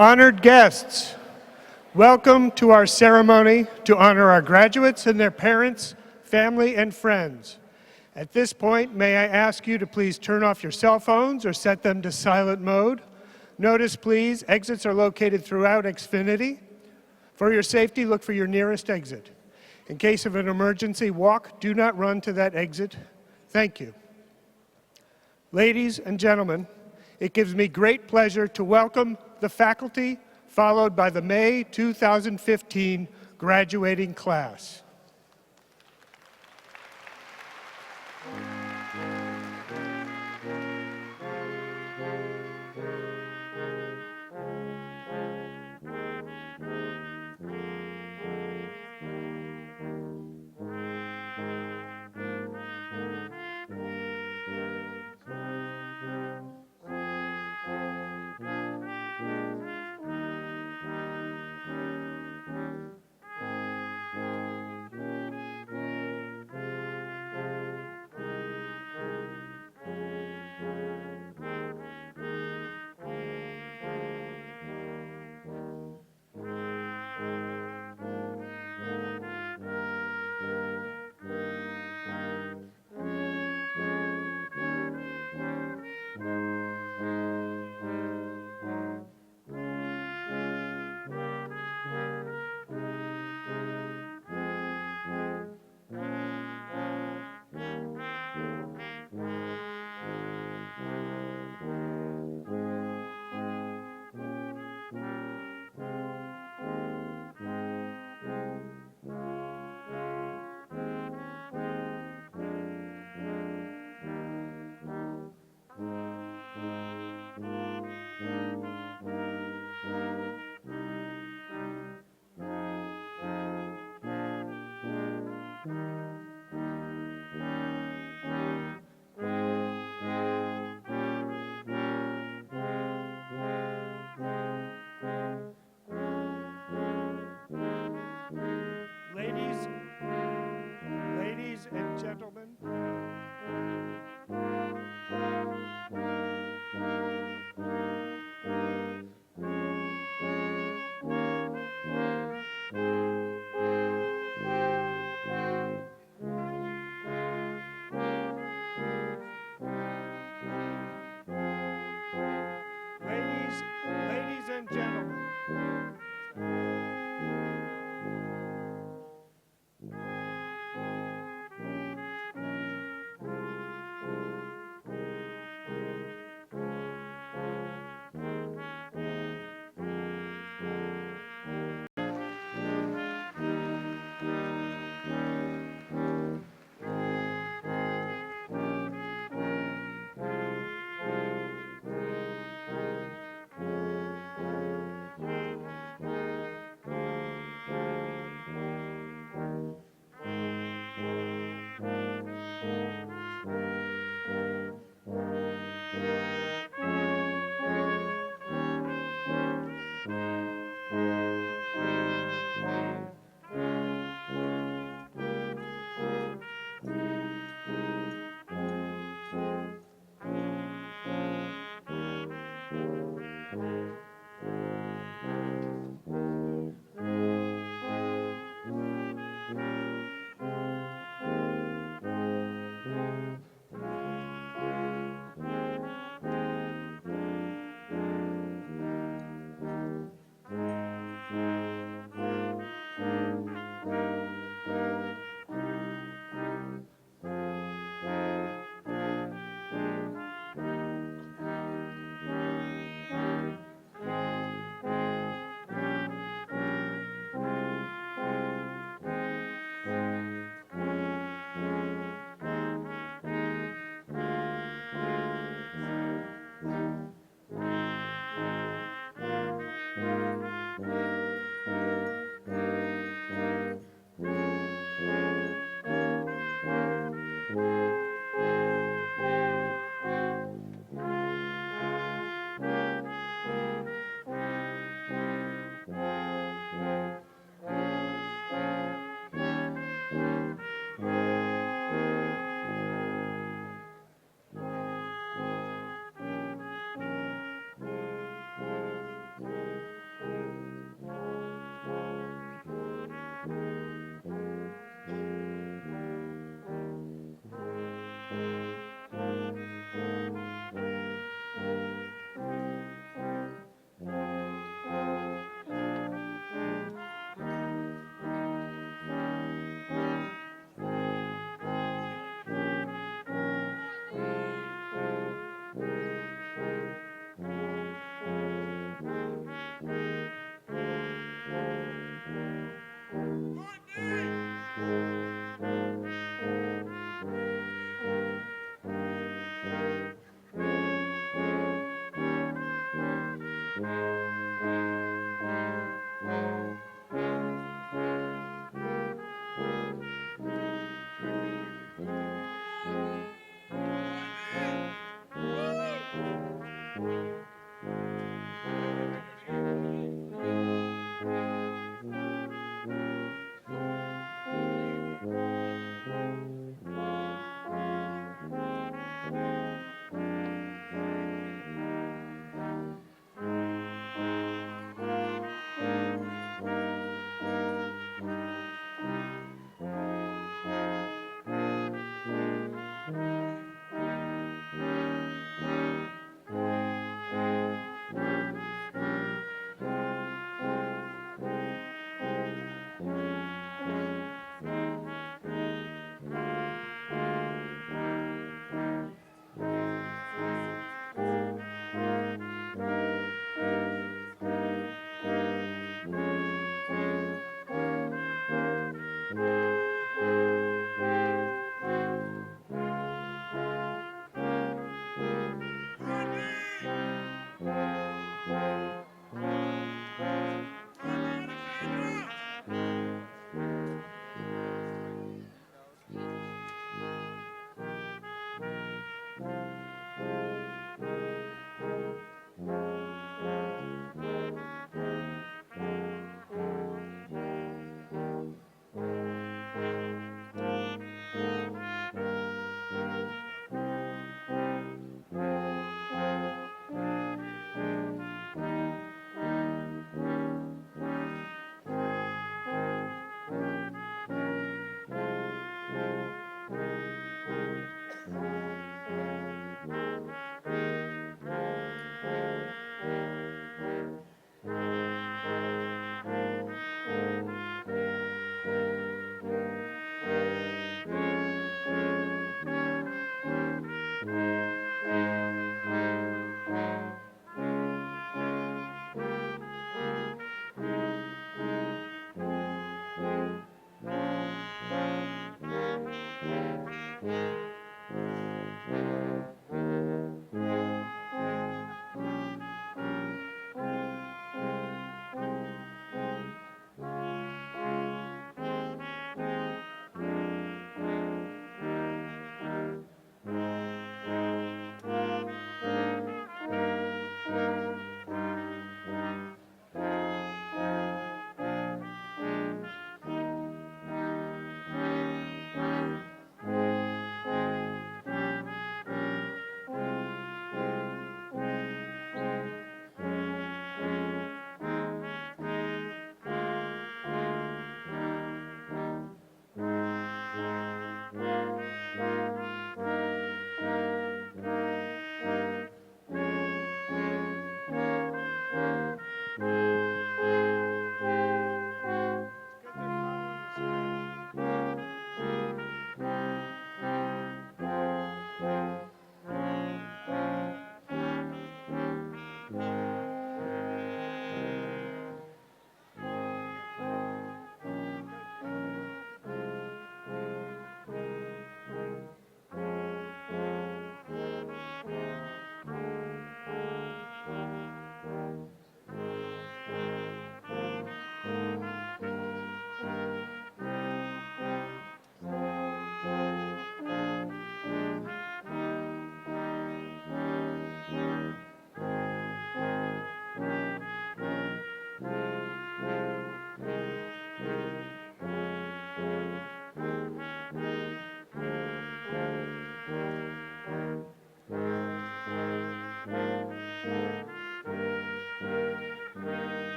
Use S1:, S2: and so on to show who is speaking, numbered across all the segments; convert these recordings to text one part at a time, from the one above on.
S1: Honored guests, welcome to our ceremony to honor our graduates and their parents, family, and friends. At this point, may I ask you to please turn off your cell phones or set them to silent mode. Notice, please, exits are located throughout Xfinity. For your safety, look for your nearest exit. In case of an emergency, walk, do not run to that exit. Thank you. Ladies and gentlemen, it gives me great pleasure to welcome the faculty, followed by the May 2015 graduating class.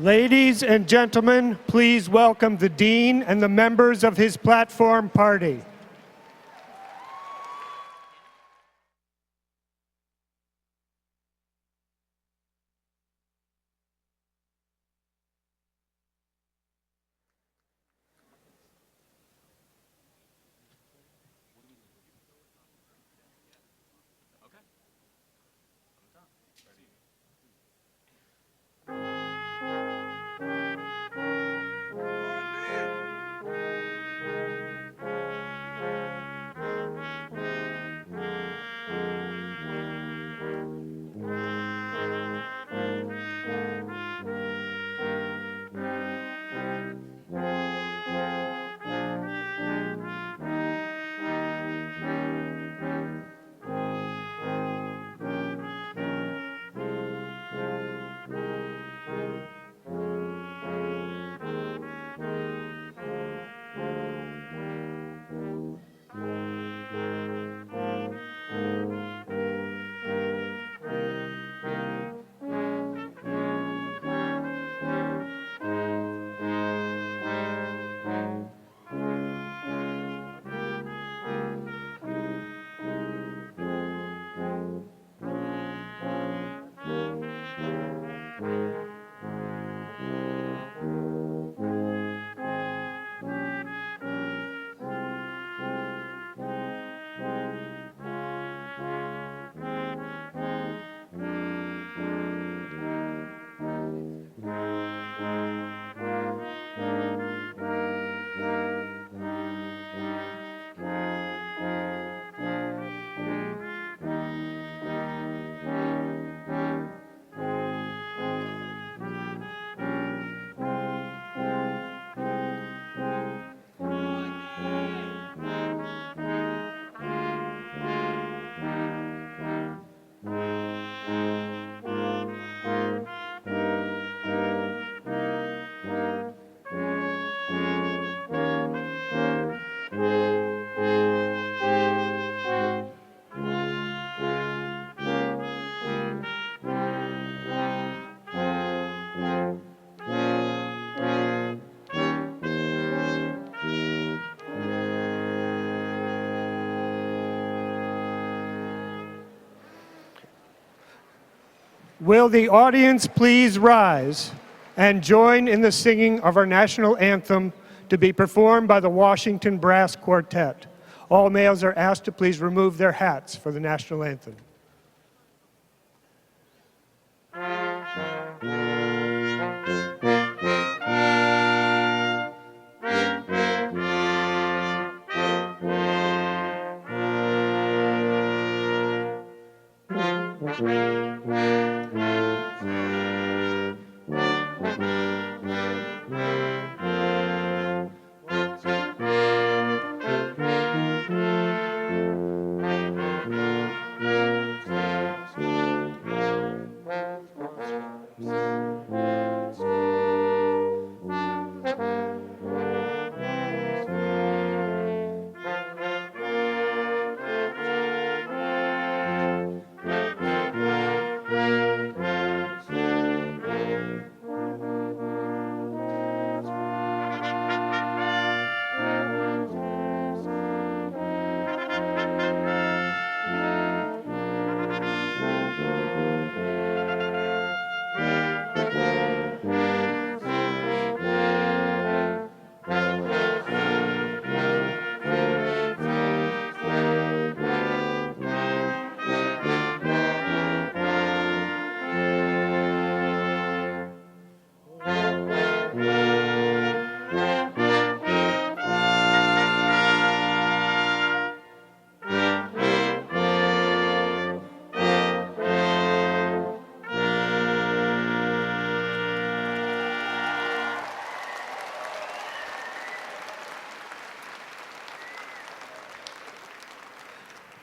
S1: Ladies and gentlemen, please welcome the Dean and the members of his platform party. Will the audience please rise and join in the singing of our national anthem to be performed by the Washington Brass Quartet. All males are asked to please remove their hats for the national anthem.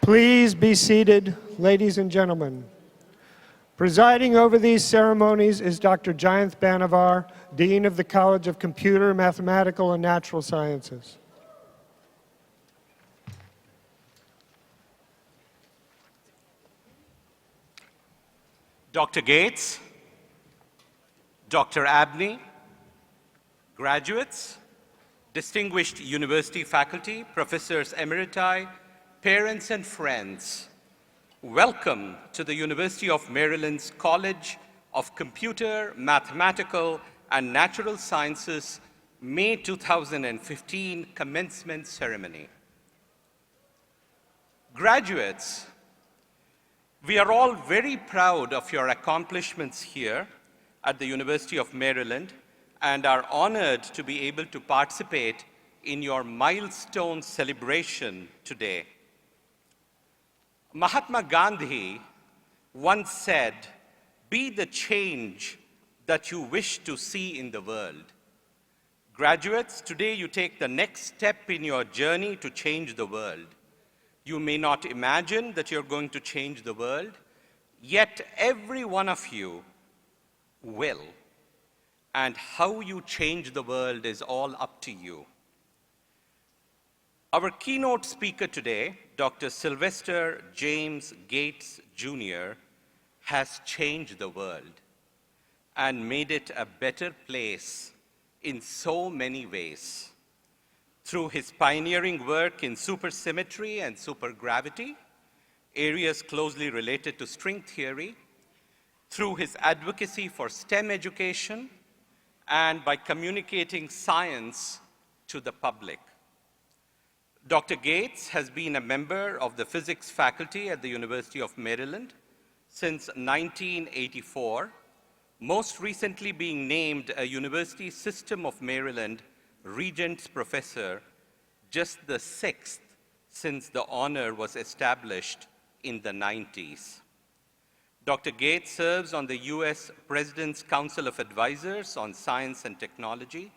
S1: Please be seated, ladies and gentlemen. Presiding over these ceremonies is Dr. Jayanth Banavar, Dean of the College of Computer, Mathematical, and Natural Sciences.
S2: Dr. Gates, Dr. Abney, graduates, distinguished university faculty, professors emeriti, parents and friends, welcome to the University of Maryland's College of Computer, Mathematical, and Natural Sciences May 2015 commencement ceremony. Graduates, we are all very proud of your accomplishments here at the University of Maryland and are honored to be able to participate in your milestone celebration today. Mahatma Gandhi once said, "Be the change that you wish to see in the world." Graduates, today you take the next step in your journey to change the world. You may not imagine that you're going to change the world, yet every one of you will. And how you change the world is all up to you. Our keynote speaker today, Dr. Sylvester James Gates, Jr., has changed the world and made it a better place in so many ways. Through his pioneering work in supersymmetry and supergravity, areas closely related to string theory, through his advocacy for STEM education, and by communicating science to the public. Dr. Gates has been a member of the physics faculty at the University of Maryland since 1984, most recently being named a University System of Maryland Regents Professor, just the 6th since the honor was established in the 90s. Dr. Gates serves on the US President's Council of Advisors on Science and Technology.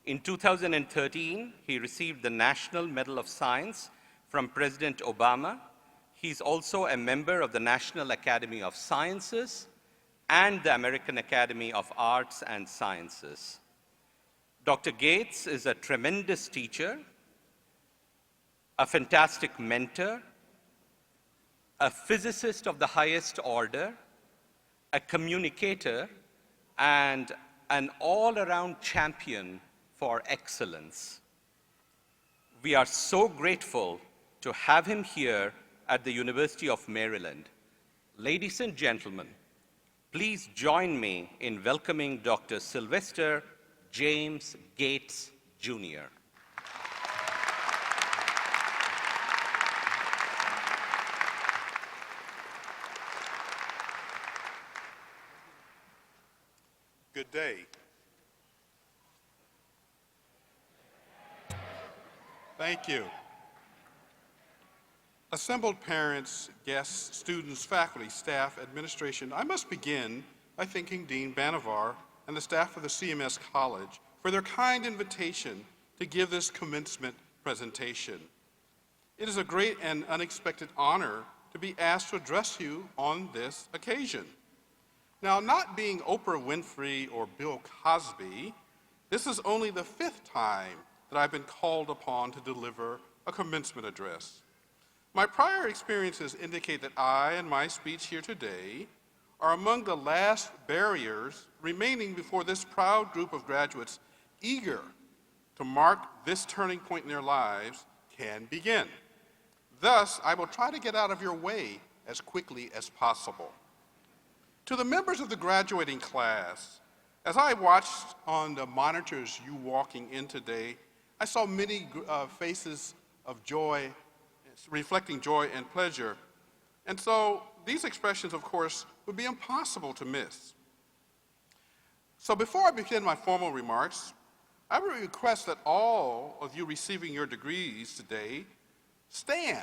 S2: In 2013, he received the National Medal of Science from President Obama. He's also a member of the National Academy of Sciences and the American Academy of Arts and Sciences. Dr. Gates is a tremendous teacher, a fantastic mentor, a physicist of the highest order, a communicator, and an all-around champion for excellence. We are so grateful to have him here at the University of Maryland. Ladies and gentlemen, Please join me in welcoming Dr. Sylvester James Gates, Jr.
S3: Good day. Thank you. Assembled parents, guests, students, faculty, staff, administration, I must begin by thanking Dean Banavar and the staff of the CMS College for their kind invitation to give this commencement presentation. It is a great and unexpected honor to be asked to address you on this occasion. Now, not being Oprah Winfrey or Bill Cosby, this is only the 5th time that I've been called upon to deliver a commencement address. My prior experiences indicate that I and my speech here today are among the last barriers remaining before this proud group of graduates eager to mark this turning point in their lives can begin. Thus, I will try to get out of your way as quickly as possible. To the members of the graduating class, as I watched on the monitors you walking in today, I saw many faces of joy, reflecting joy and pleasure. And so these expressions, of course, would be impossible to miss. So before I begin my formal remarks, I would request that all of you receiving your degrees today stand.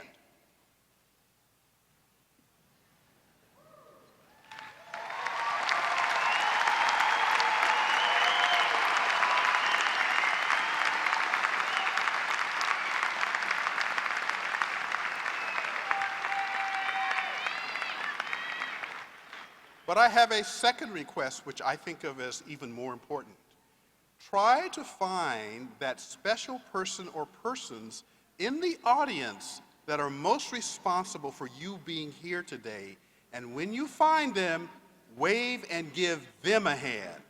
S3: But I have a second request, which I think of as even more important. Try to find that special person or persons in the audience that are most responsible for you being here today. And when you find them, wave and give them a hand.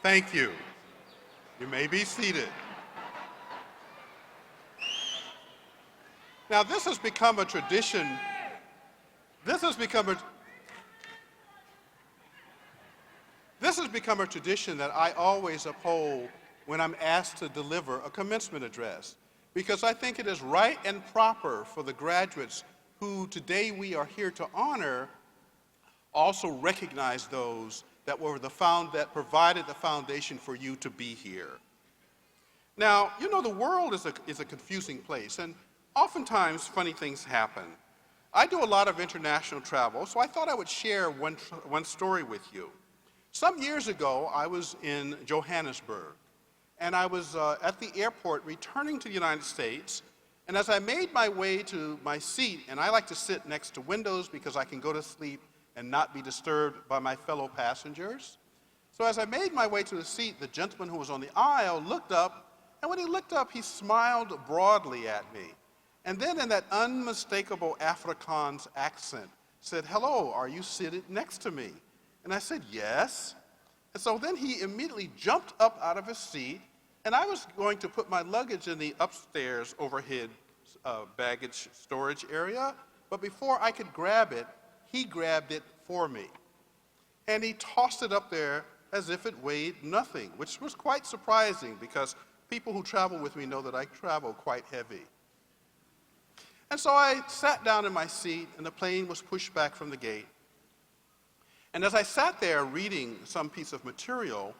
S3: Thank you. You may be seated. Now, this has become a tradition. This has become a tradition that I always uphold when I'm asked to deliver a commencement address, because I think it is right and proper for the graduates who today we are here to honor also recognize those that provided the foundation for you to be here. Now, you know, the world is a confusing place, and oftentimes funny things happen. I do a lot of international travel, so I thought I would share one story with you. Some years ago, I was in Johannesburg, and I was at the airport returning to the United States, and as I made my way to my seat, and I like to sit next to windows because I can go to sleep and not be disturbed by my fellow passengers. So as I made my way to the seat, the gentleman who was on the aisle looked up, and when he looked up, he smiled broadly at me. And then in that unmistakable Afrikaans accent, said, "Hello, are you seated next to me?" And I said, "Yes." And so then he immediately jumped up out of his seat, and I was going to put my luggage in the upstairs overhead baggage storage area, but before I could grab it, he grabbed it for me. And he tossed it up there as if it weighed nothing, which was quite surprising because people who travel with me know that I travel quite heavy. And so I sat down in my seat, and the plane was pushed back from the gate. And as I sat there reading some piece of material,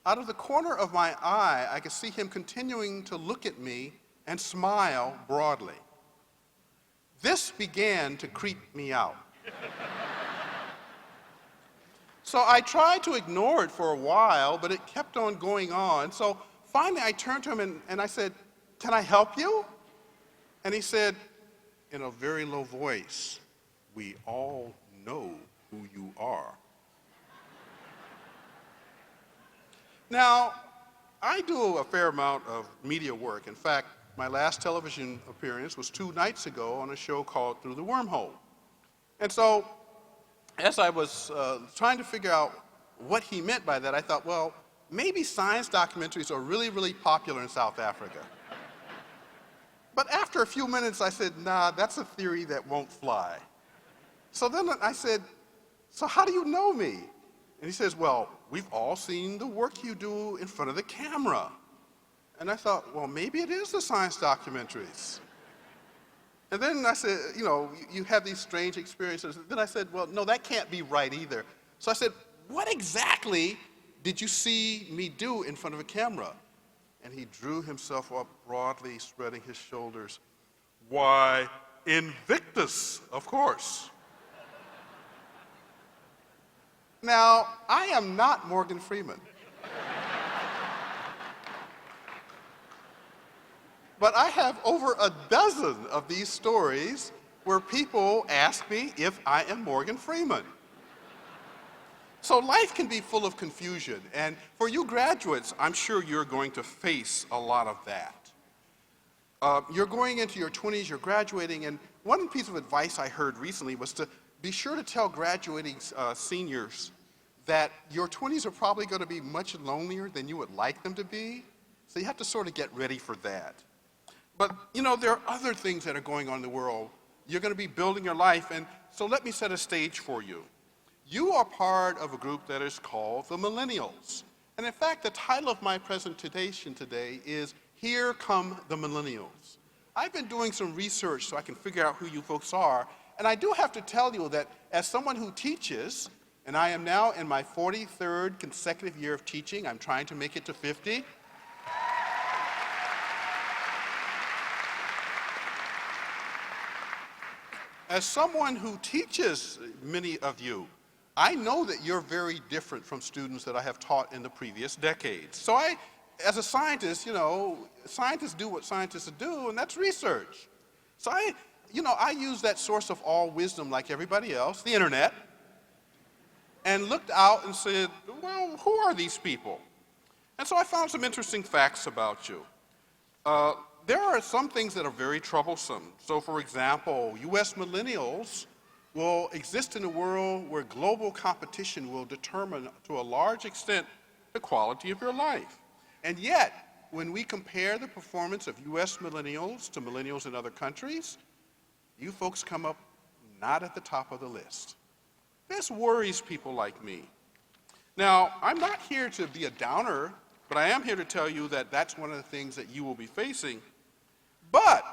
S3: out of the corner of my eye, I could see him continuing to look at me and smile broadly. This began to creep me out. So I tried to ignore it for a while, but it kept on going on. So finally I turned to him and I said, "Can I help you?" And he said in a very low voice, "We all know who you are." Now, I do a fair amount of media work. In fact, my last television appearance was 2 nights ago on a show called Through the Wormhole. And so as I was trying to figure out what he meant by that, I thought, well, maybe science documentaries are really, really popular in South Africa. But after a few minutes, I said, nah, that's a theory that won't fly. So then I said, so how do you know me? And he says, well, we've all seen the work you do in front of the camera. And I thought, well, maybe it is the science documentaries. And then I said, you know, you have these strange experiences. Then I said, well, no, that can't be right either. So I said, what exactly did you see me do in front of a camera? And he drew himself up broadly, spreading his shoulders. Why, Invictus, of course. Now, I am not Morgan Freeman. But I have over a dozen of these stories where people ask me if I am Morgan Freeman. So life can be full of confusion, and for you graduates, I'm sure you're going to face a lot of that. You're going into your 20s, you're graduating, and one piece of advice I heard recently was to be sure to tell graduating seniors that your 20s are probably going to be much lonelier than you would like them to be, so you have to sort of get ready for that. But, you know, there are other things that are going on in the world. You're going to be building your life, and so let me set a stage for you. You are part of a group that is called the Millennials. And in fact, the title of my presentation today is Here Come the Millennials. I've been doing some research so I can figure out who you folks are, and I do have to tell you that as someone who teaches, and I am now in my 43rd consecutive year of teaching, I'm trying to make it to 50, as someone who teaches many of you, I know that you're very different from students that I have taught in the previous decades. So as a scientist, you know, scientists do what scientists do, and that's research. So I use that source of all wisdom like everybody else, the internet, and looked out and said, well, who are these people? And so I found some interesting facts about you. There are some things that are very troublesome. So for example, US millennials will exist in a world where global competition will determine to a large extent the quality of your life. And yet, when we compare the performance of US millennials to millennials in other countries, you folks come up not at the top of the list. This worries people like me. Now, I'm not here to be a downer, but I am here to tell you that that's one of the things that you will be facing. But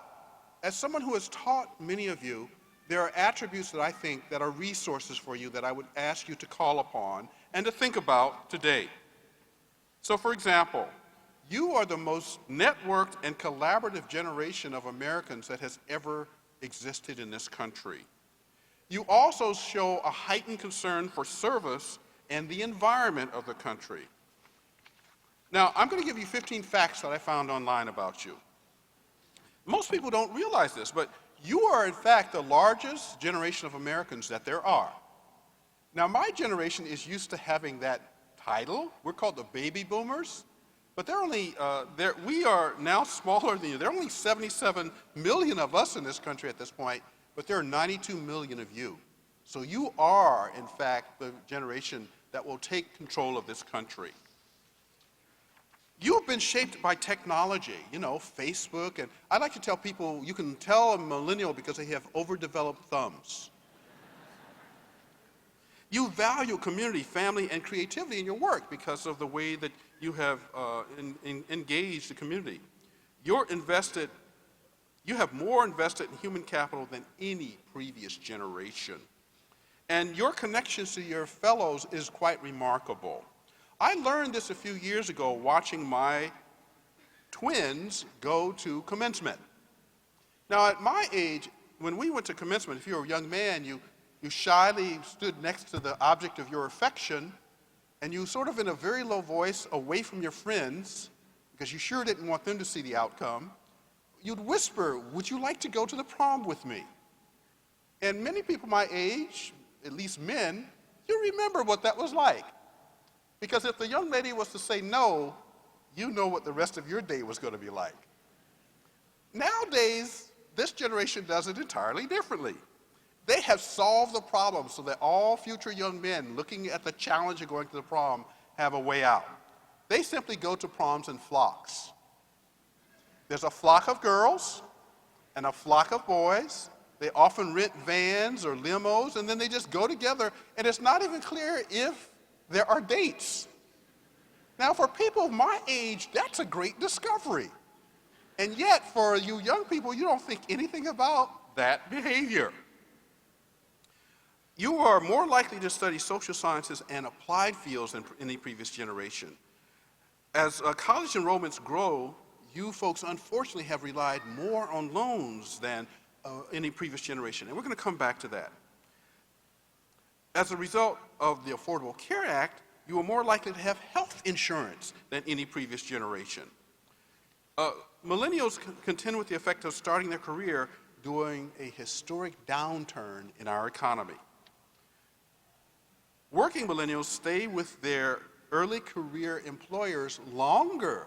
S3: as someone who has taught many of you, there are attributes that I think that are resources for you that I would ask you to call upon and to think about today. So for example, you are the most networked and collaborative generation of Americans that has ever existed in this country. You also show a heightened concern for service and the environment of the country. Now, I'm going to give you 15 facts that I found online about you. Most people don't realize this, but you are in fact the largest generation of Americans that there are. Now, my generation is used to having that title. We're called the baby boomers, but we are now smaller than you. There are only 77 million of us in this country at this point, but there are 92 million of you. So you are, in fact, the generation that will take control of this country. You've been shaped by technology, you know, Facebook, and I like to tell people you can tell a millennial because they have overdeveloped thumbs. You value community, family, and creativity in your work because of the way that you have engaged the community. You have more invested in human capital than any previous generation. And your connections to your fellows is quite remarkable. I learned this a few years ago watching my twins go to commencement. Now, at my age, when we went to commencement, if you were a young man, you shyly stood next to the object of your affection, and you sort of in a very low voice, away from your friends, because you sure didn't want them to see the outcome, you'd whisper, "Would you like to go to the prom with me?" And many people my age, at least men, you remember what that was like. Because if the young lady was to say no, you know what the rest of your day was going to be like. Nowadays, this generation does it entirely differently. They have solved the problem so that all future young men looking at the challenge of going to the prom have a way out. They simply go to proms in flocks. There's a flock of girls and a flock of boys. They often rent vans or limos, and then they just go together, and it's not even clear if there are dates. Now, for people of my age, that's a great discovery. And yet, for you young people, you don't think anything about that behavior. You are more likely to study social sciences and applied fields than any previous generation. As college enrollments grow, you folks unfortunately have relied more on loans than any previous generation, and we're going to come back to that. As a result of the Affordable Care Act, you are more likely to have health insurance than any previous generation. Millennials contend with the effect of starting their career during a historic downturn in our economy. Working millennials stay with their early career employers longer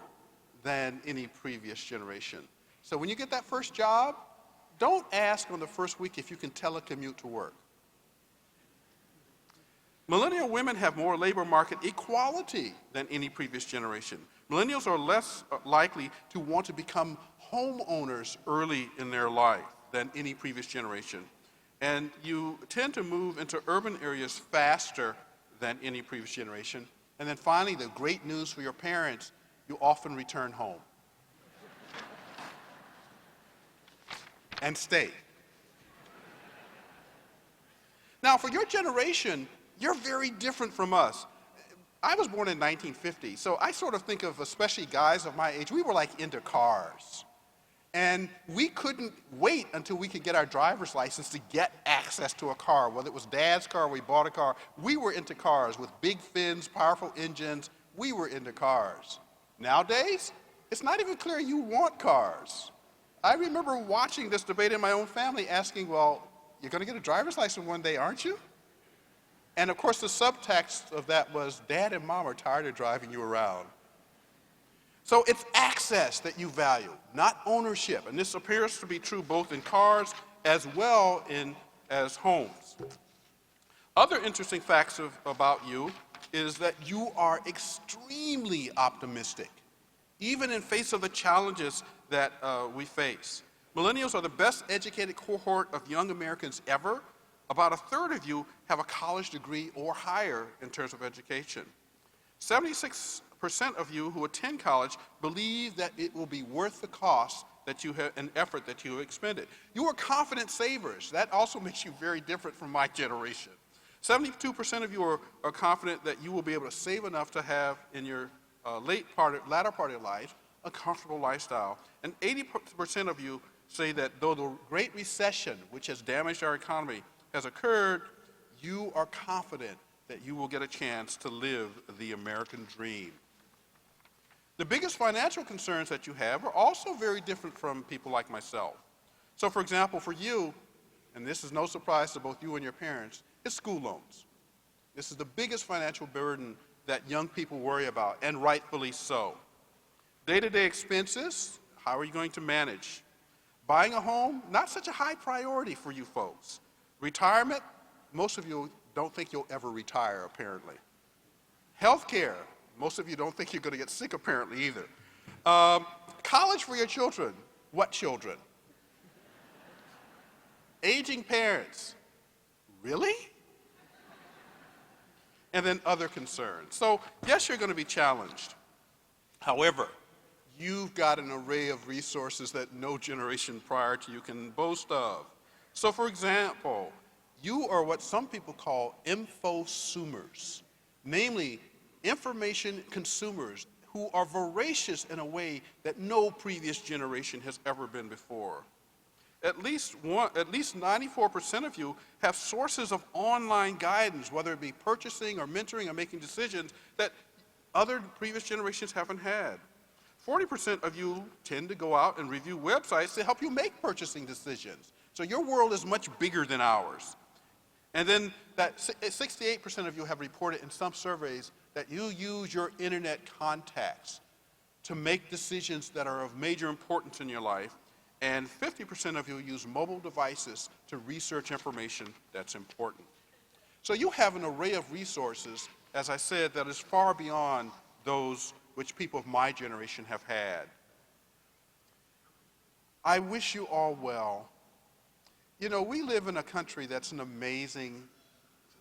S3: than any previous generation. So when you get that first job, don't ask on the first week if you can telecommute to work. Millennial women have more labor market equality than any previous generation. Millennials are less likely to want to become homeowners early in their life than any previous generation. And you tend to move into urban areas faster than any previous generation. And then finally, the great news for your parents, you often return home and stay. Now, for your generation, you're very different from us. I was born in 1950, so I sort of think of, especially guys of my age, we were like into cars. And we couldn't wait until we could get our driver's license to get access to a car. Whether it was Dad's car or we bought a car, we were into cars with big fins, powerful engines. We were into cars. Nowadays, it's not even clear you want cars. I remember watching this debate in my own family asking, well, you're going to get a driver's license one day, aren't you? And of course, the subtext of that was, Dad and Mom are tired of driving you around. So it's access that you value, not ownership. And this appears to be true both in cars as well as homes. Other interesting facts about you is that you are extremely optimistic, even in face of the challenges that we face. Millennials are the best educated cohort of young Americans ever. About a third of you have a college degree or higher in terms of education. 76% of you who attend college believe that it will be worth the cost that you have and effort that you have expended. You are confident savers. That also makes you very different from my generation. 72% of you are confident that you will be able to save enough to have in your latter part of life a comfortable lifestyle. And 80% of you say that though the Great Recession, which has damaged our economy, has occurred, you are confident that you will get a chance to live the American dream. The biggest financial concerns that you have are also very different from people like myself. So for example, for you, and this is no surprise to both you and your parents, it's school loans. This is the biggest financial burden that young people worry about, and rightfully so. Day-to-day expenses, how are you going to manage? Buying a home, not such a high priority for you folks. Retirement, most of you don't think you'll ever retire, apparently. Healthcare, most of you don't think you're going to get sick, apparently, either. College for your children, what children? Aging parents, really? And then other concerns. So, yes, you're going to be challenged. However, you've got an array of resources that no generation prior to you can boast of. So for example, you are what some people call infosumers, namely information consumers who are voracious in a way that no previous generation has ever been before. At least 94% of you have sources of online guidance, whether it be purchasing or mentoring or making decisions that other previous generations haven't had. 40% of you tend to go out and review websites to help you make purchasing decisions. So your world is much bigger than ours. And then that 68% of you have reported in some surveys that you use your internet contacts to make decisions that are of major importance in your life. and 50% of you use mobile devices to research information that's important. So you have an array of resources, as I said, that is far beyond those which people of my generation have had. I wish you all well. You know, we live in a country that's an amazing,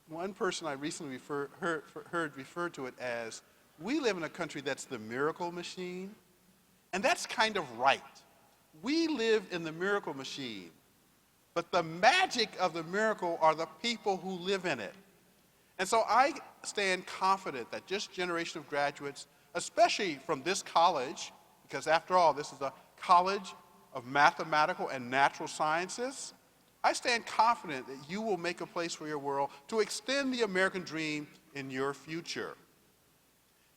S3: one person I recently heard refer to it as, we live in a country that's the miracle machine, and that's kind of right. We live in the miracle machine, but the magic of the miracle are the people who live in it. And so I stand confident that this generation of graduates, especially from this college, because after all, this is a college of mathematical and natural sciences, I stand confident that you will make a place for your world to extend the American dream in your future.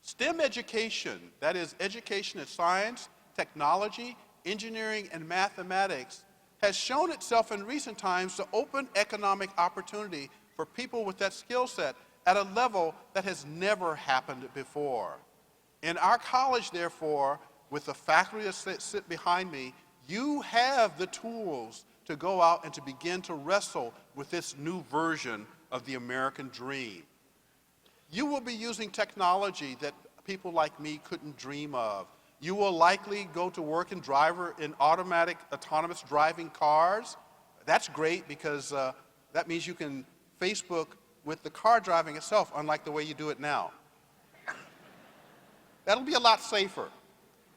S3: STEM education, that is education in science, technology, engineering, and mathematics, has shown itself in recent times to open economic opportunity for people with that skill set at a level that has never happened before. In our college, therefore, with the faculty that sit behind me, you have the tools to go out and to begin to wrestle with this new version of the American dream. You will be using technology that people like me couldn't dream of. You will likely go to work in automatic autonomous driving cars. That's great because that means you can Facebook with the car driving itself, unlike the way you do it now. That'll be a lot safer.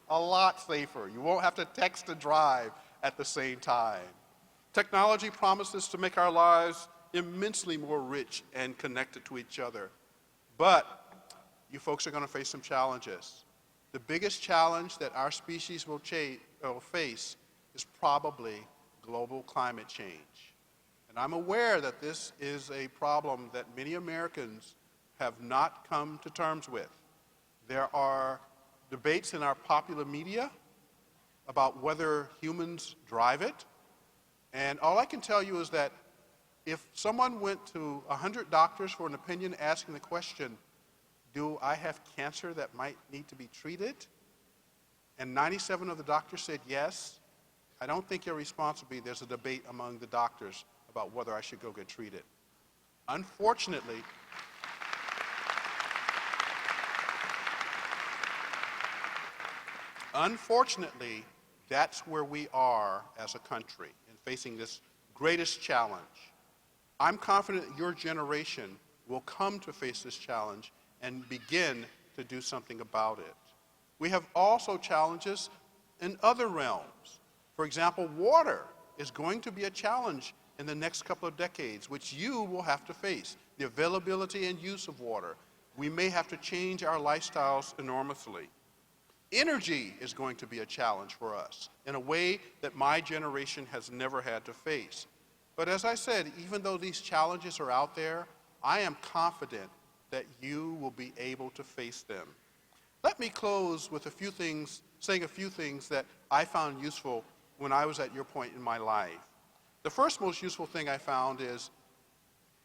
S3: A lot safer. You won't have to text and drive at the same time. Technology promises to make our lives immensely more rich and connected to each other. But you folks are going to face some challenges. The biggest challenge that our species will face is probably global climate change. And I'm aware that this is a problem that many Americans have not come to terms with. There are debates in our popular media about whether humans drive it. And all I can tell you is that if someone went to 100 doctors for an opinion asking the question, do I have cancer that might need to be treated? And 97 of the doctors said yes. I don't think your response would be there's a debate among the doctors about whether I should go get treated. Unfortunately, that's where we are as a country in facing this greatest challenge. I'm confident that your generation will come to face this challenge and begin to do something about it. We have also challenges in other realms. For example, water is going to be a challenge in the next couple of decades, which you will have to face, the availability and use of water. We may have to change our lifestyles enormously. Energy is going to be a challenge for us in a way that my generation has never had to face. But as I said, even though these challenges are out there, I am confident that you will be able to face them. Let me close with saying a few things that I found useful when I was at your point in my life. The first most useful thing I found is,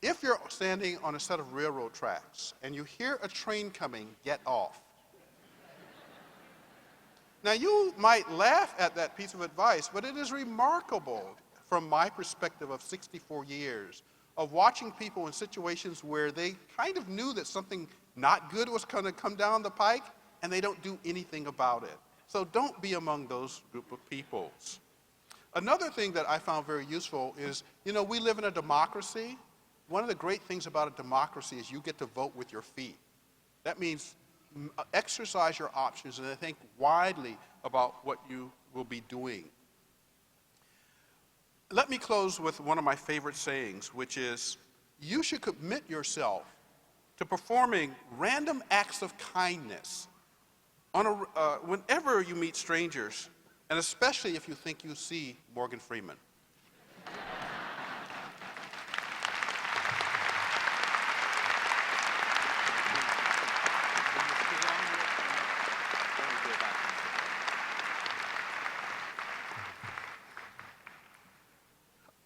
S3: if you're standing on a set of railroad tracks and you hear a train coming, get off. Now, you might laugh at that piece of advice, but it is remarkable from my perspective of 64 years of watching people in situations where they kind of knew that something not good was going to come down the pike, and they don't do anything about it. So don't be among those group of people. Another thing that I found very useful is, you know, we live in a democracy. One of the great things about a democracy is you get to vote with your feet. That means exercise your options and think widely about what you will be doing. Let me close with one of my favorite sayings, which is, you should commit yourself to performing random acts of kindness whenever you meet strangers, and especially if you think you see Morgan Freeman.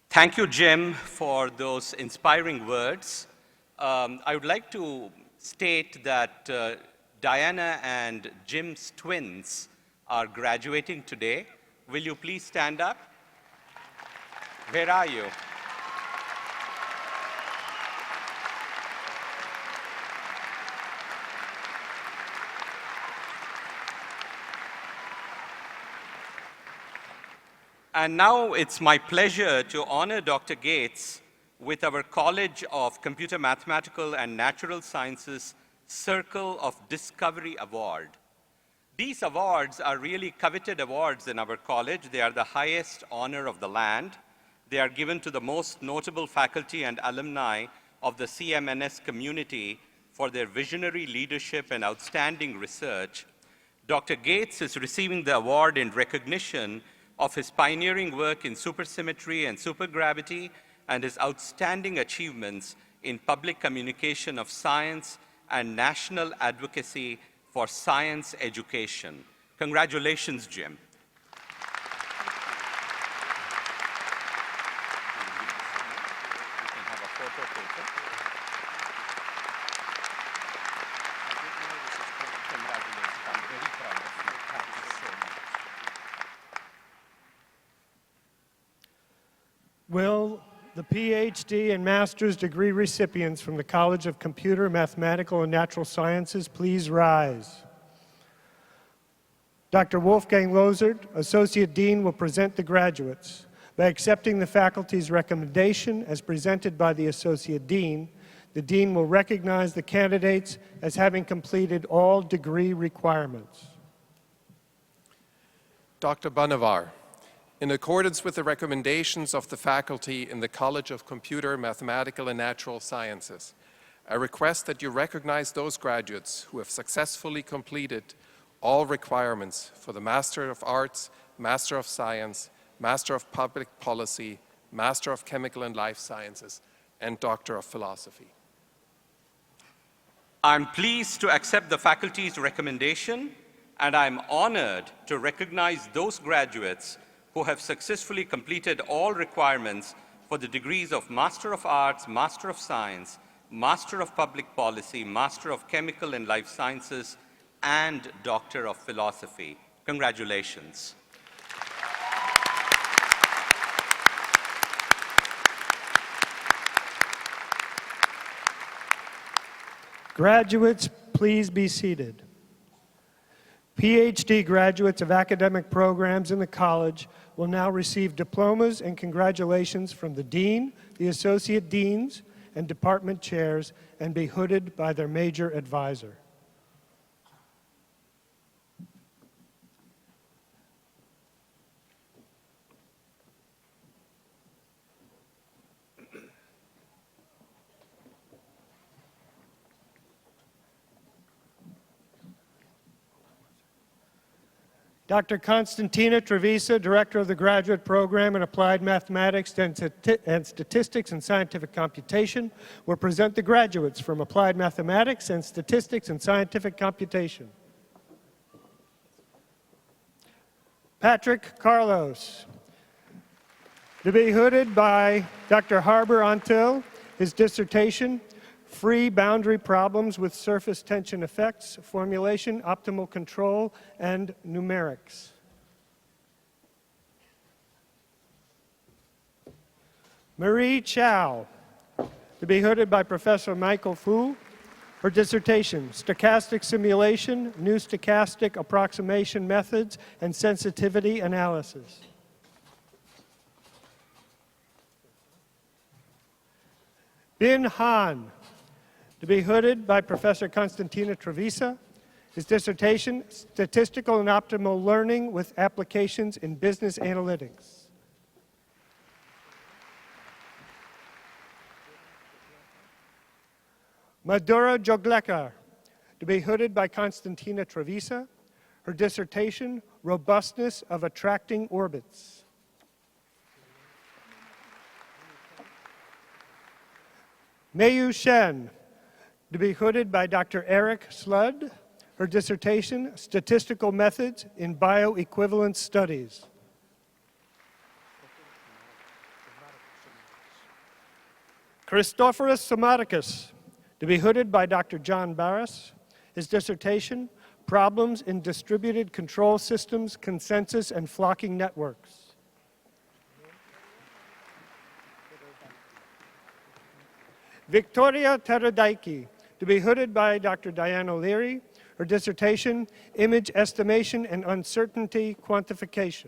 S2: Thank you, Jim, for those inspiring words. I would like to state that Diana and Jim's twins are graduating today. will you please stand up? Where are you? And now it's my pleasure to honor Dr. Gates with our College of Computer Mathematical and Natural Sciences Circle of Discovery Award. These awards are really coveted awards in our college. They are the highest honor of the land. They are given to the most notable faculty and alumni of the CMNS community for their visionary leadership and outstanding research. Dr. Gates is receiving the award in recognition of his pioneering work in supersymmetry and supergravity and his outstanding achievements in public communication of science and national advocacy for science education. Congratulations, Jim.
S1: Will the PhD and master's degree recipients from the College of Computer, Mathematical, and Natural Sciences please rise? Dr. Wolfgang Lozert, Associate Dean, will present the graduates. By accepting the faculty's recommendation as presented by the Associate Dean, the Dean will recognize the candidates as having completed all degree requirements.
S4: Dr. Banavar, in accordance with the recommendations of the faculty in the College of Computer, Mathematical, and Natural Sciences, I request that you recognize those graduates who have successfully completed all requirements for the Master of Arts, Master of Science, Master of Public Policy, Master of Chemical and Life Sciences, and Doctor of Philosophy.
S2: I'm pleased to accept the faculty's recommendation, and I'm honored to recognize those graduates who have successfully completed all requirements for the degrees of Master of Arts, Master of Science, Master of Public Policy, Master of Chemical and Life Sciences, and Doctor of Philosophy. Congratulations.
S1: Graduates, please be seated. PhD graduates of academic programs in the college will now receive diplomas and congratulations from the Dean, the Associate Deans, and department chairs, and be hooded by their major advisor. Dr. Constantina Trevisa, Director of the Graduate Program in Applied Mathematics and Statistics and Scientific Computation, will present the graduates from Applied Mathematics and Statistics and Scientific Computation. Patrick Carlos, to be hooded by Dr. Harbor Antil, his dissertation, Free Boundary Problems with Surface Tension Effects, Formulation, Optimal Control, and Numerics. Marie Chow, to be hooded by Professor Michael Fu, her dissertation, Stochastic Simulation, New Stochastic Approximation Methods, and Sensitivity Analysis. Bin Han, to be hooded by Professor Constantina Trevisa, his dissertation, Statistical and Optimal Learning with Applications in Business Analytics. Madura Joglekar, to be hooded by Constantina Trevisa, her dissertation, Robustness of Attracting Orbits. Meiyu Shen, to be hooded by Dr. Eric Sludd, her dissertation, Statistical Methods in Bioequivalence Studies. Christoforos Somaticus, to be hooded by Dr. John Barras, his dissertation, Problems in Distributed Control Systems, Consensus, and Flocking Networks. Victoria Teradaiki, to be hooded by Dr. Diane O'Leary. Her dissertation, Image Estimation and Uncertainty Quantification.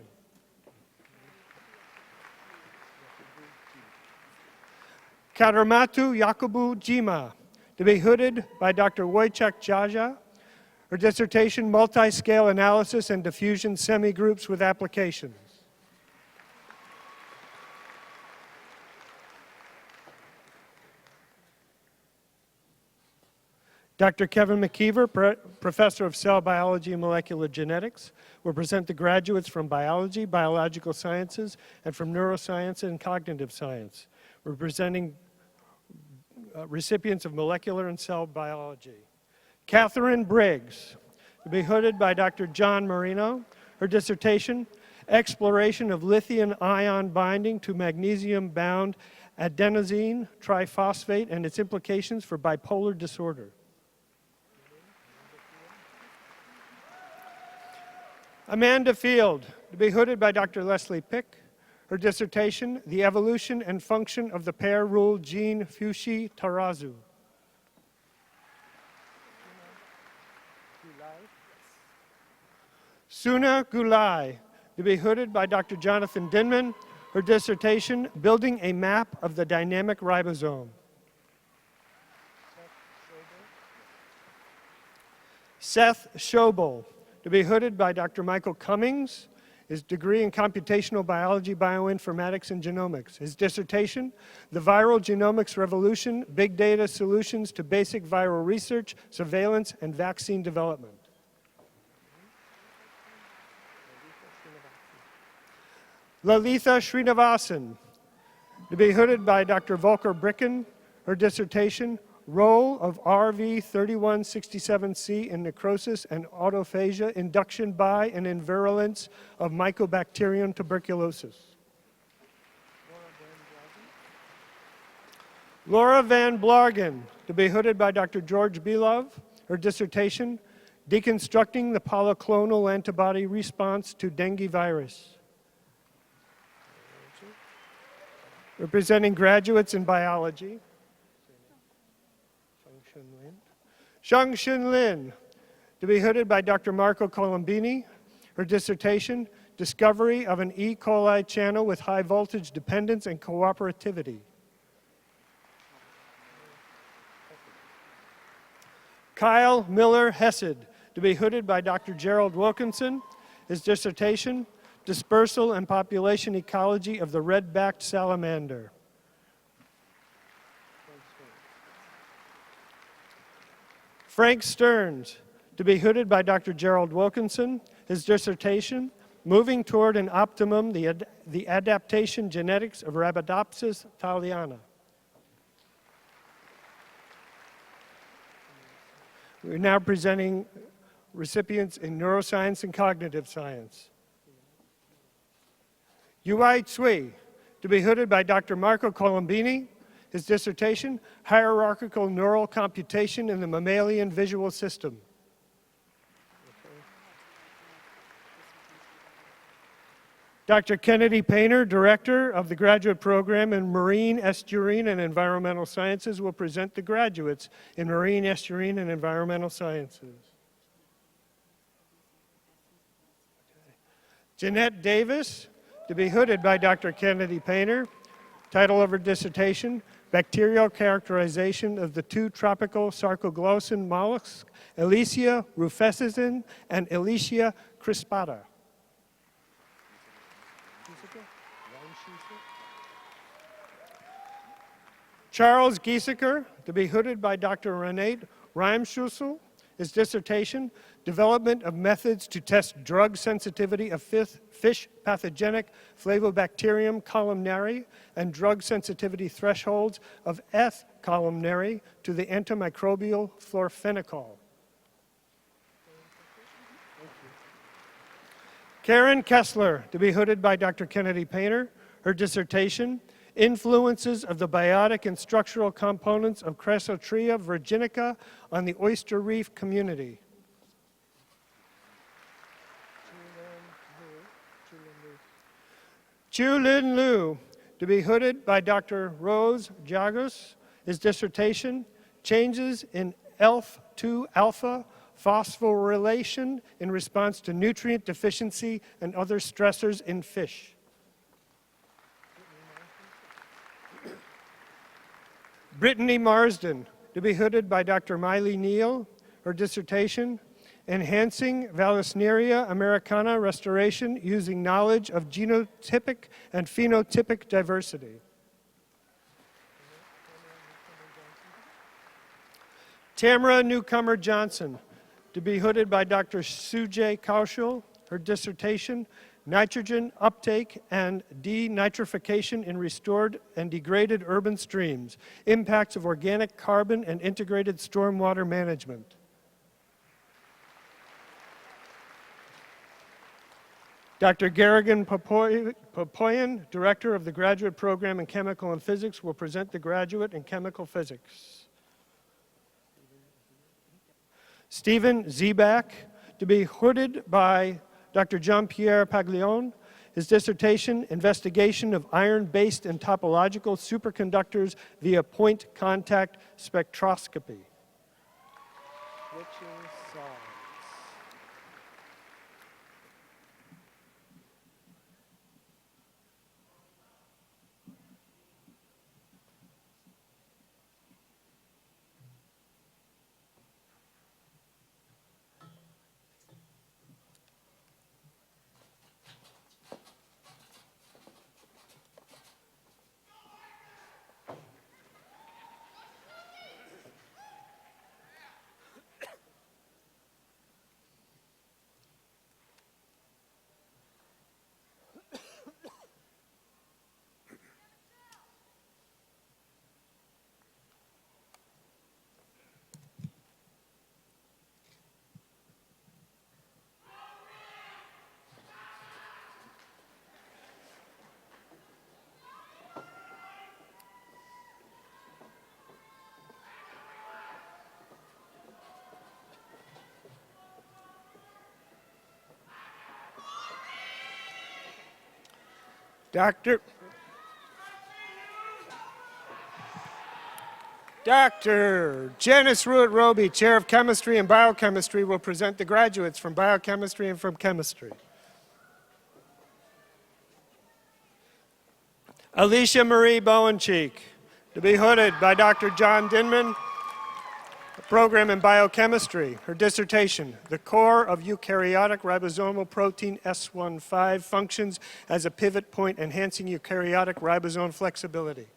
S1: Karamatu Yakubu Jima, to be hooded by Dr. Wojciech Jaja. Her dissertation, Multi-Scale Analysis and Diffusion Semigroups with Applications. Dr. Kevin McKeever, Professor of Cell Biology and Molecular Genetics, will present the graduates from Biology, Biological Sciences, and from Neuroscience and Cognitive Science. We're presenting recipients of Molecular and Cell Biology. Catherine Briggs, to be hooded by Dr. John Marino. Her dissertation, Exploration of Lithium-Ion Binding to Magnesium-Bound Adenosine Triphosphate and its Implications for Bipolar Disorder. Amanda Field, to be hooded by Dr. Leslie Pick. Her dissertation, The Evolution and Function of the Pair-Rule Gene Fushi Tarazu. Suna Gulai, to be hooded by Dr. Jonathan Dinman. Her dissertation, Building a Map of the Dynamic Ribosome. Seth Schobel, to be hooded by Dr. Michael Cummings. His degree in computational biology, bioinformatics, and genomics. His dissertation, The Viral Genomics Revolution, Big Data Solutions to Basic Viral Research, Surveillance, and Vaccine Development. Lalitha Srinivasan, to be hooded by Dr. Volker Bricken. Her dissertation, Role of RV3167C in necrosis and autophagia, induction by and in virulence of Mycobacterium tuberculosis. Laura Van Blargen, to be hooded by Dr. George Belov. Her dissertation, Deconstructing the Polyclonal Antibody Response to Dengue Virus. Representing graduates in biology. Shang-Shin Lin, to be hooded by Dr. Marco Colombini. Her dissertation, Discovery of an E. coli channel with high voltage dependence and cooperativity. Kyle Miller Hesed, to be hooded by Dr. Gerald Wilkinson. His dissertation, Dispersal and Population Ecology of the Red-backed Salamander. Frank Stearns, to be hooded by Dr. Gerald Wilkinson. His dissertation, Moving Toward an Optimum, the Adaptation Genetics of Arabidopsis thaliana. We're now presenting recipients in Neuroscience and Cognitive Science. Yui Tsui, to be hooded by Dr. Marco Colombini. His dissertation, Hierarchical Neural Computation in the Mammalian Visual System. Dr. Kennedy Painter, Director of the Graduate Program in Marine, Estuarine, and Environmental Sciences, will present the graduates in Marine, Estuarine, and Environmental Sciences. Jeanette Davis, to be hooded by Dr. Kennedy Painter. Title of her dissertation, Bacterial Characterization of the two tropical sarcoglossan mollusks, Elysia rufescens and Elysia crispata. Charles Gieseker, to be hooded by Dr. Renate Reimschussel. His dissertation, Development of Methods to Test Drug Sensitivity of Fish Pathogenic Flavobacterium columnare and Drug Sensitivity Thresholds of F. columnare to the Antimicrobial Florfenicol. Karen Kessler, to be hooded by Dr. Kennedy Painter. Her dissertation, Influences of the Biotic and Structural Components of Chrysotria virginica on the Oyster Reef Community. Chu Lin Liu, to be hooded by Dr. Rose Jagus. His dissertation, Changes in ELF2 alpha phosphorylation in response to nutrient deficiency and other stressors in fish. Brittany Marsden, to be hooded by Dr. Miley Neal. Her dissertation, Enhancing Vallisneria americana Restoration Using Knowledge of Genotypic and Phenotypic Diversity. Tamara Newcomer Johnson, to be hooded by Dr. Sujay Kaushal. Her dissertation, Nitrogen Uptake and Denitrification in Restored and Degraded Urban Streams, Impacts of Organic Carbon and Integrated Stormwater Management. Dr. Garrigan Popoyan, Director of the Graduate Program in Chemical and Physics, will present the graduate in Chemical Physics. Stephen Zebak, to be hooded by Dr. Jean-Pierre Paglione. His dissertation, Investigation of Iron-Based and Topological Superconductors via Point Contact Spectroscopy. Switching sides. Dr. Janice Ruitt-Roby, Chair of Chemistry and Biochemistry, will present the graduates from Biochemistry and from Chemistry. Alicia Marie Bowencheek, to be hooded by Dr. John Dinman, a program in biochemistry. Her dissertation, The Core of Eukaryotic Ribosomal Protein S15 Functions as a Pivot Point Enhancing Eukaryotic Ribosome Flexibility.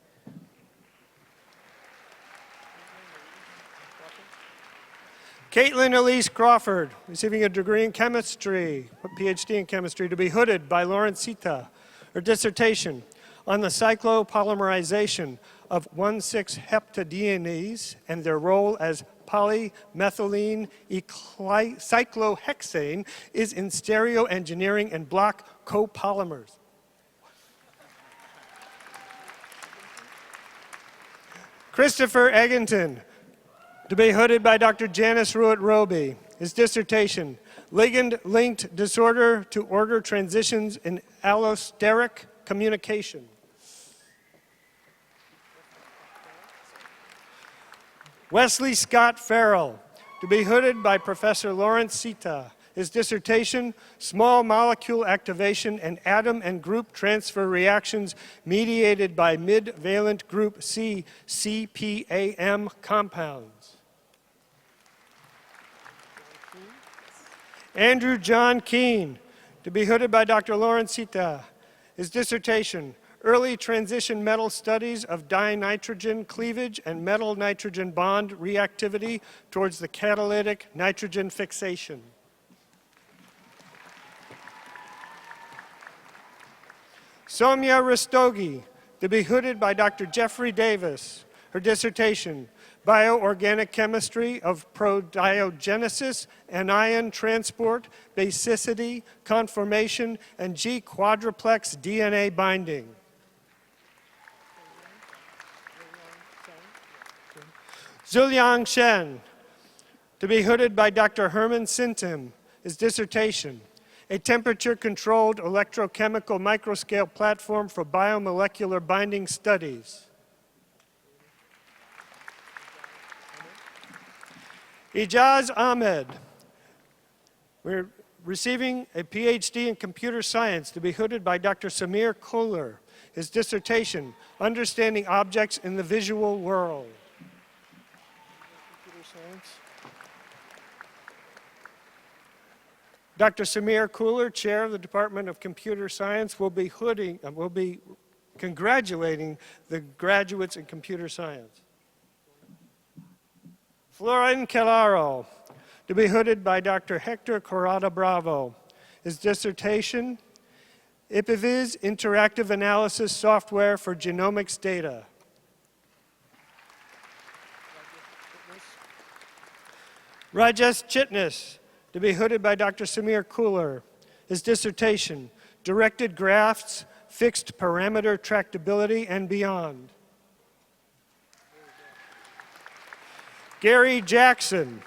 S1: Caitlin Elise Crawford, receiving a degree in chemistry, a PhD in chemistry, to be hooded by Lawrence Sita. Her dissertation, on the cyclopolymerization of 1,6-heptadienes and their role as polymethylene cyclohexane is in stereoengineering and block copolymers. Christopher Egginton, to be hooded by Dr. Janice Ruitt-Roby. His dissertation, Ligand-Linked Disorder to Order Transitions in Allosteric Communication. Wesley Scott Farrell, to be hooded by Professor Lawrence Sita. His dissertation, Small Molecule Activation and Atom and Group Transfer Reactions Mediated by Mid-Valent Group C, CPAM Compounds. Andrew John Keene, to be hooded by Dr. Lawrence Sita. His dissertation, Early Transition Metal Studies of Dinitrogen Cleavage and Metal-Nitrogen Bond Reactivity Towards the Catalytic Nitrogen Fixation. Soumya Rastogi, to be hooded by Dr. Jeffrey Davis. Her dissertation, Bioorganic Chemistry of Prodiogenesis, Anion Transport, Basicity, Conformation, and G-quadruplex DNA binding. Zuliang Shen, to be hooded by Dr. Herman Sintim. His dissertation, a temperature-controlled electrochemical microscale platform for biomolecular binding studies. Ijaz Ahmed, we're receiving a PhD in computer science to be hooded by Dr. Samir Kohler. His dissertation, Understanding Objects in the Visual World. Dr. Samir Kohler, Chair of the Department of Computer Science, will be congratulating the graduates in computer science. Florin Kelaro, to be hooded by Dr. Hector Corrada Bravo. His dissertation, IPIVIS Interactive Analysis Software for Genomics Data. Rajesh Chitnis, to be hooded by Dr. Samir Kohler. His dissertation, Directed Graphs, Fixed Parameter Tractability, and Beyond. Gary Jackson,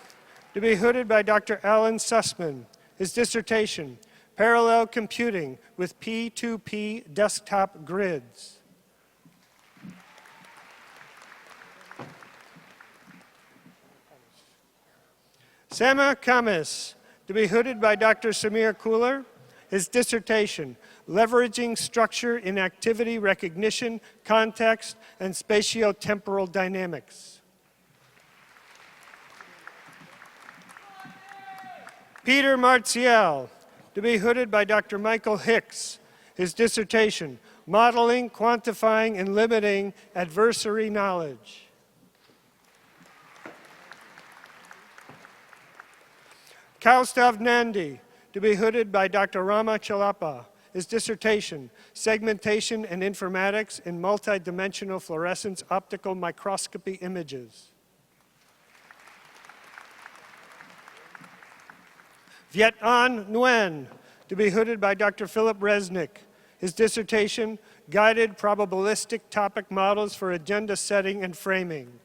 S1: to be hooded by Dr. Alan Sussman. His dissertation, Parallel Computing with P2P Desktop Grids. Sama Kamis, to be hooded by Dr. Samir Kohler. His dissertation, Leveraging Structure in Activity Recognition, Context, and Spatiotemporal Dynamics. Peter Martial, to be hooded by Dr. Michael Hicks. His dissertation, Modeling, Quantifying, and Limiting Adversary Knowledge. Kaustav Nandi, to be hooded by Dr. Rama Chalapa. His dissertation, Segmentation and Informatics in Multidimensional Fluorescence Optical Microscopy Images. Viet An Nguyen, to be hooded by Dr. Philip Resnick. His dissertation, Guided Probabilistic Topic Models for Agenda Setting and Framing.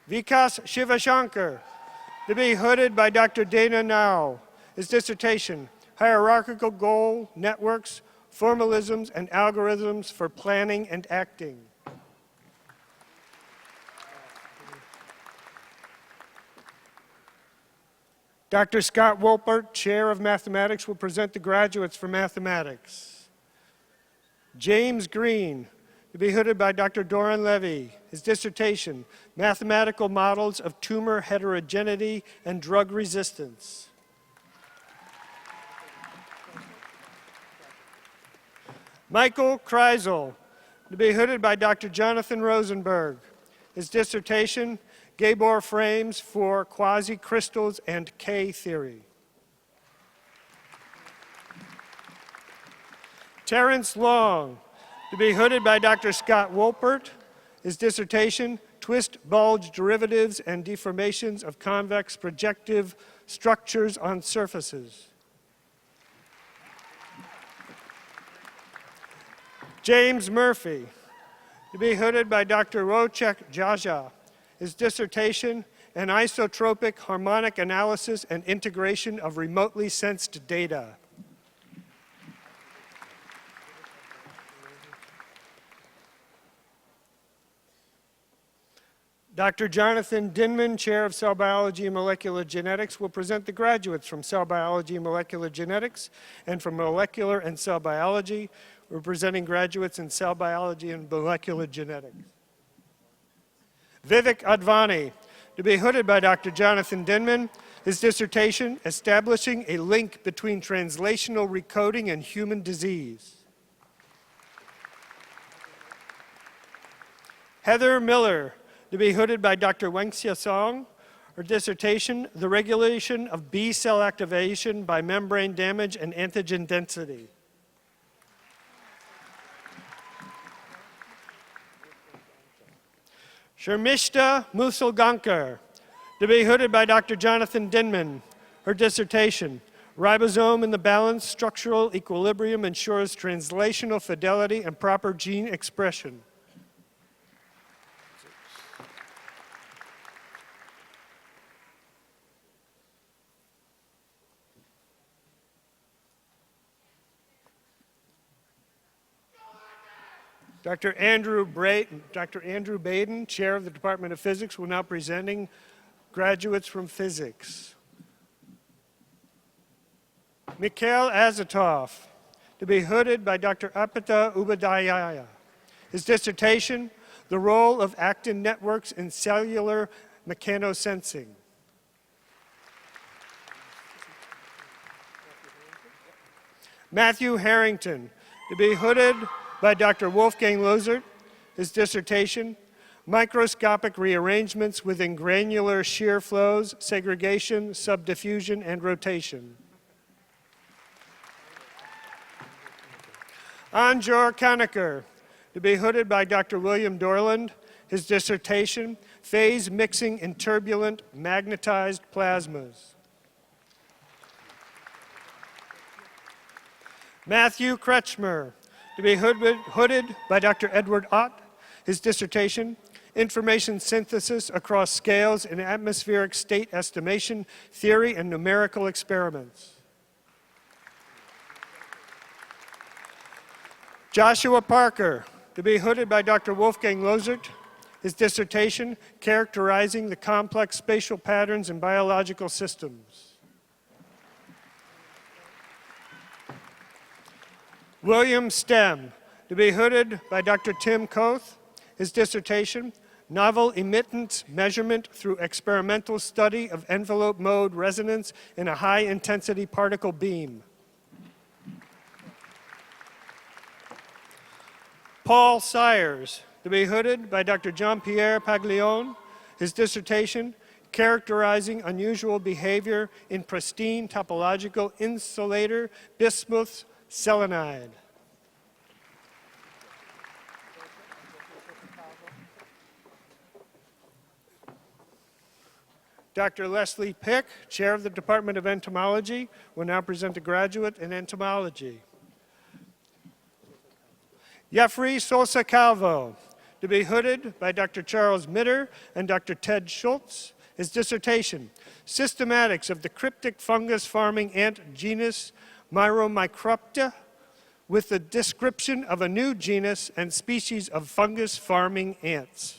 S1: Vikas Shivashankar, to be hooded by Dr. Dana Nau. His dissertation, Hierarchical Goal Networks, Formalisms, and Algorithms for Planning and Acting. Dr. Scott Wolpert, Chair of Mathematics, will present the graduates for mathematics. James Green, to be hooded by Dr. Doran Levy. His dissertation, Mathematical Models of Tumor Heterogeneity and Drug Resistance. Michael Kreisel, to be hooded by Dr. Jonathan Rosenberg. His dissertation, Gabor Frames for Quasi-Crystals and K-Theory. Terrence Long, to be hooded by Dr. Scott Wolpert. His dissertation, Twist Bulge Derivatives and Deformations of Convex Projective Structures on Surfaces. James Murphy, to be hooded by Dr. Rochek Jaja. His dissertation, An Isotropic Harmonic Analysis and Integration of Remotely Sensed Data. Dr. Jonathan Dinman, Chair of Cell Biology and Molecular Genetics, will present the graduates from Cell Biology and Molecular Genetics and from Molecular and Cell Biology. We're presenting graduates in Cell Biology and Molecular Genetics. Vivek Advani, to be hooded by Dr. Jonathan Dinman. His dissertation, Establishing a Link Between Translational Recoding and Human Disease. Heather Miller, to be hooded by Dr. Wengxia Song. Her dissertation, The Regulation of B Cell Activation by Membrane Damage and Antigen Density. Sharmishta Musalgankar, to be hooded by Dr. Jonathan Dinman. Her dissertation, Ribosome in the Balanced Structural Equilibrium Ensures Translational Fidelity and Proper Gene Expression. Dr. Andrew Baden, Chair of the Department of Physics, will now presenting graduates from physics. Mikhail Azatov, to be hooded by Dr. Apata Ubadaya. His dissertation, The Role of Actin Networks in Cellular Mechanosensing. Matthew Harrington, to be hooded by Dr. Wolfgang Lozert. His dissertation, Microscopic Rearrangements within Granular Shear Flows, Segregation, Subdiffusion, and Rotation. Anjor Kanaker, to be hooded by Dr. William Dorland. His dissertation, Phase Mixing in Turbulent Magnetized Plasmas. Matthew Kretschmer, to be hooded by Dr. Edward Ott. His dissertation, Information Synthesis Across Scales in Atmospheric State Estimation, Theory and Numerical Experiments. Joshua Parker, to be hooded by Dr. Wolfgang Lozert. His dissertation, Characterizing the Complex Spatial Patterns in Biological Systems. William Stem, to be hooded by Dr. Tim Koth. His dissertation, Novel Emittance Measurement through Experimental Study of Envelope Mode Resonance in a High-Intensity Particle Beam. Paul Sires, to be hooded by Dr. Jean-Pierre Paglione. His dissertation, Characterizing Unusual Behavior in Pristine Topological Insulator Bismuth Selenide. Dr. Leslie Pick, Chair of the Department of Entomology, will now present a graduate in entomology. Jeffrey Sosa Calvo, to be hooded by Dr. Charles Mitter and Dr. Ted Schultz. His dissertation, Systematics of the Cryptic Fungus Farming Ant Genus Myromicropta, with the description of a new genus and species of fungus farming ants.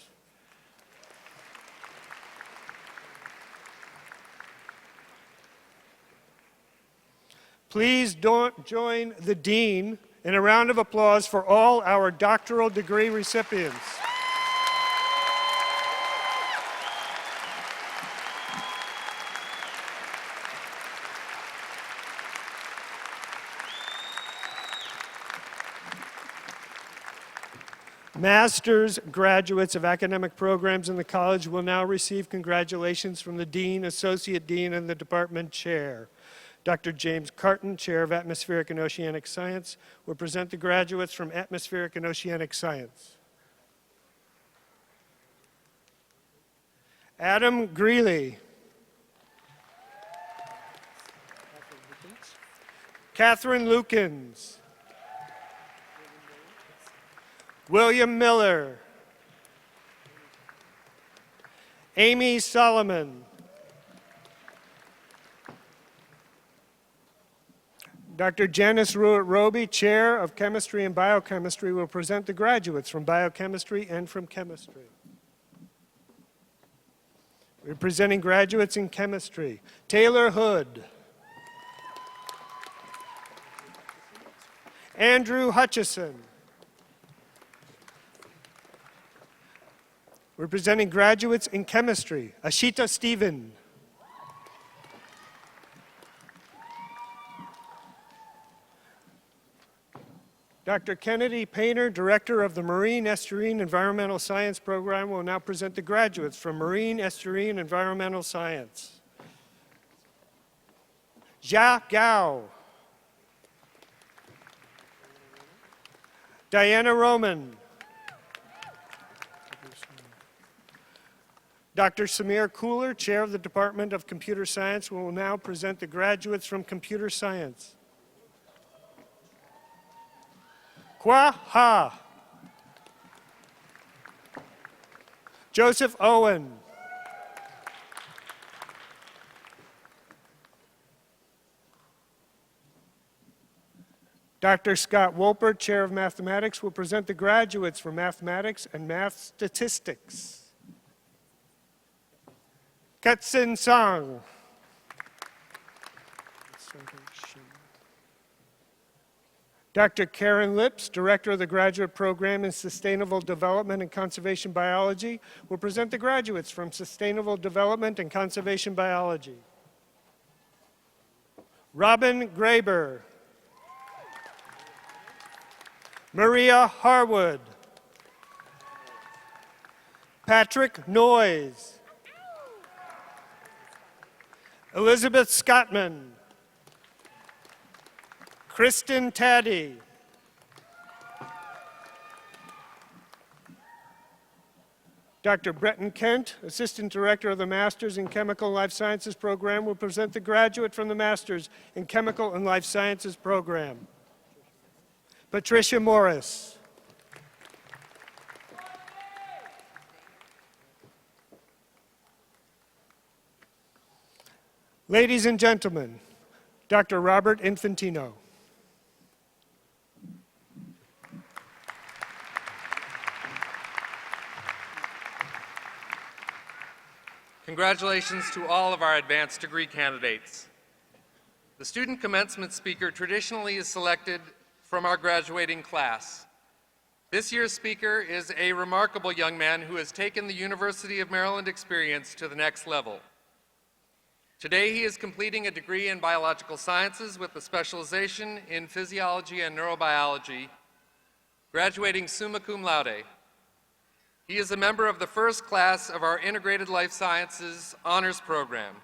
S1: Please join the Dean in a round of applause for all our doctoral degree recipients. Master's graduates of academic programs in the college will now receive congratulations from the Dean, Associate Dean, and the Department Chair. Dr. James Carton, Chair of Atmospheric and Oceanic Science, will present the graduates from Atmospheric and Oceanic Science. Adam Greeley. Catherine Lukens. William Miller. Amy Solomon. Dr. Janice Roby, Chair of Chemistry and Biochemistry, will present the graduates from Biochemistry and from Chemistry. We're presenting graduates in Chemistry. Taylor Hood. Andrew Hutchison. We're presenting graduates in Chemistry. Ashita Stephen. Dr. Kennedy Painter, Director of the Marine Estuarine Environmental Science Program, will now present the graduates from Marine Estuarine Environmental Science. Jia Gao. Diana Roman. Dr. Samir Cooler, Chair of the Department of Computer Science, will now present the graduates from Computer Science. Kwa Ha. Joseph Owen. Dr. Scott Wolpert, Chair of Mathematics, will present the graduates for Mathematics and Math Statistics. Katsin Song. Dr. Karen Lips, Director of the Graduate Program in Sustainable Development and Conservation Biology, will present the graduates from Sustainable Development and Conservation Biology. Robin Graber. Maria Harwood. Patrick Noyes. Elizabeth Scottman. Kristen Taddy. Dr. Bretton Kent, Assistant Director of the Masters in Chemical and Life Sciences Program, will present the graduate from the Masters in Chemical and Life Sciences Program. Patricia Morris. Ladies and gentlemen, Dr. Robert Infantino.
S5: Congratulations to all of our advanced degree candidates. The student commencement speaker traditionally is selected from our graduating class. This year's speaker is a remarkable young man who has taken the University of Maryland experience to the next level. Today he is completing a degree in biological sciences with a specialization in physiology and neurobiology, graduating summa cum laude. He is a member of the first class of our Integrated Life Sciences Honors Program.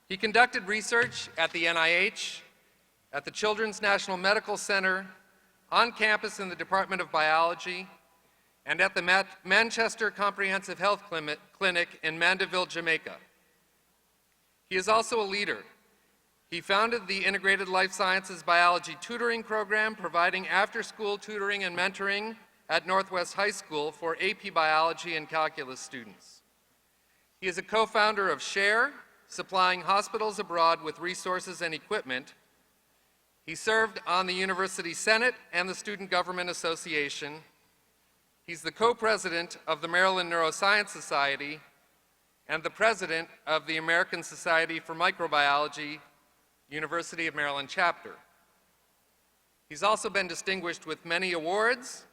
S5: He conducted research at the NIH, at the Children's National Medical Center, on campus in the Department of Biology, and at the Manchester Comprehensive Health Clinic in Mandeville, Jamaica. He is also a leader. He founded the Integrated Life Sciences Biology Tutoring Program, providing after-school tutoring and mentoring at Northwest High School for AP Biology and Calculus students. He is a co-founder of SHARE, supplying hospitals abroad with resources and equipment. He served on the University Senate and the Student Government Association. He's the co-president of the Maryland Neuroscience Society and the president of the American Society for Microbiology, University of Maryland chapter. He's also been distinguished with many awards.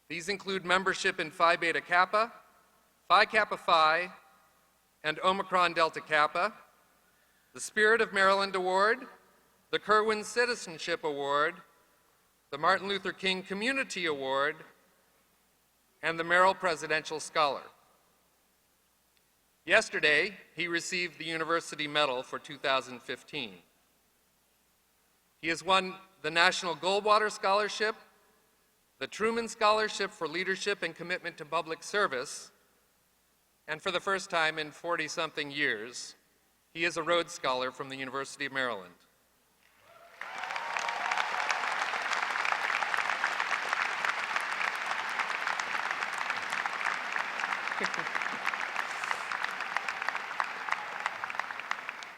S5: These include membership in Phi Beta Kappa, Phi Kappa Phi, and Omicron Delta Kappa, the Spirit of Maryland Award, the Kerwin Citizenship Award, the Martin Luther King Community Award, and the Merrill Presidential Scholar. Yesterday, he received the University Medal for 2015. He has won the National Goldwater Scholarship, the Truman Scholarship for Leadership and Commitment to Public Service, and for the first time in 40-something years, he is a Rhodes Scholar from the University of Maryland.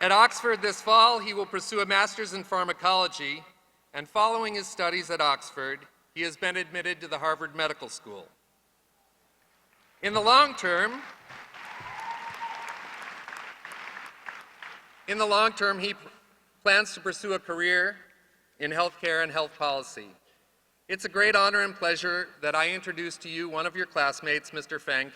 S5: At Oxford this fall, he will pursue a master's in pharmacology, and following his studies at Oxford, he has been admitted to the Harvard Medical School. In the long term, he plans to pursue a career in healthcare and health policy. It's a great honor and pleasure that I introduce to you one of your classmates, Mr. Fang.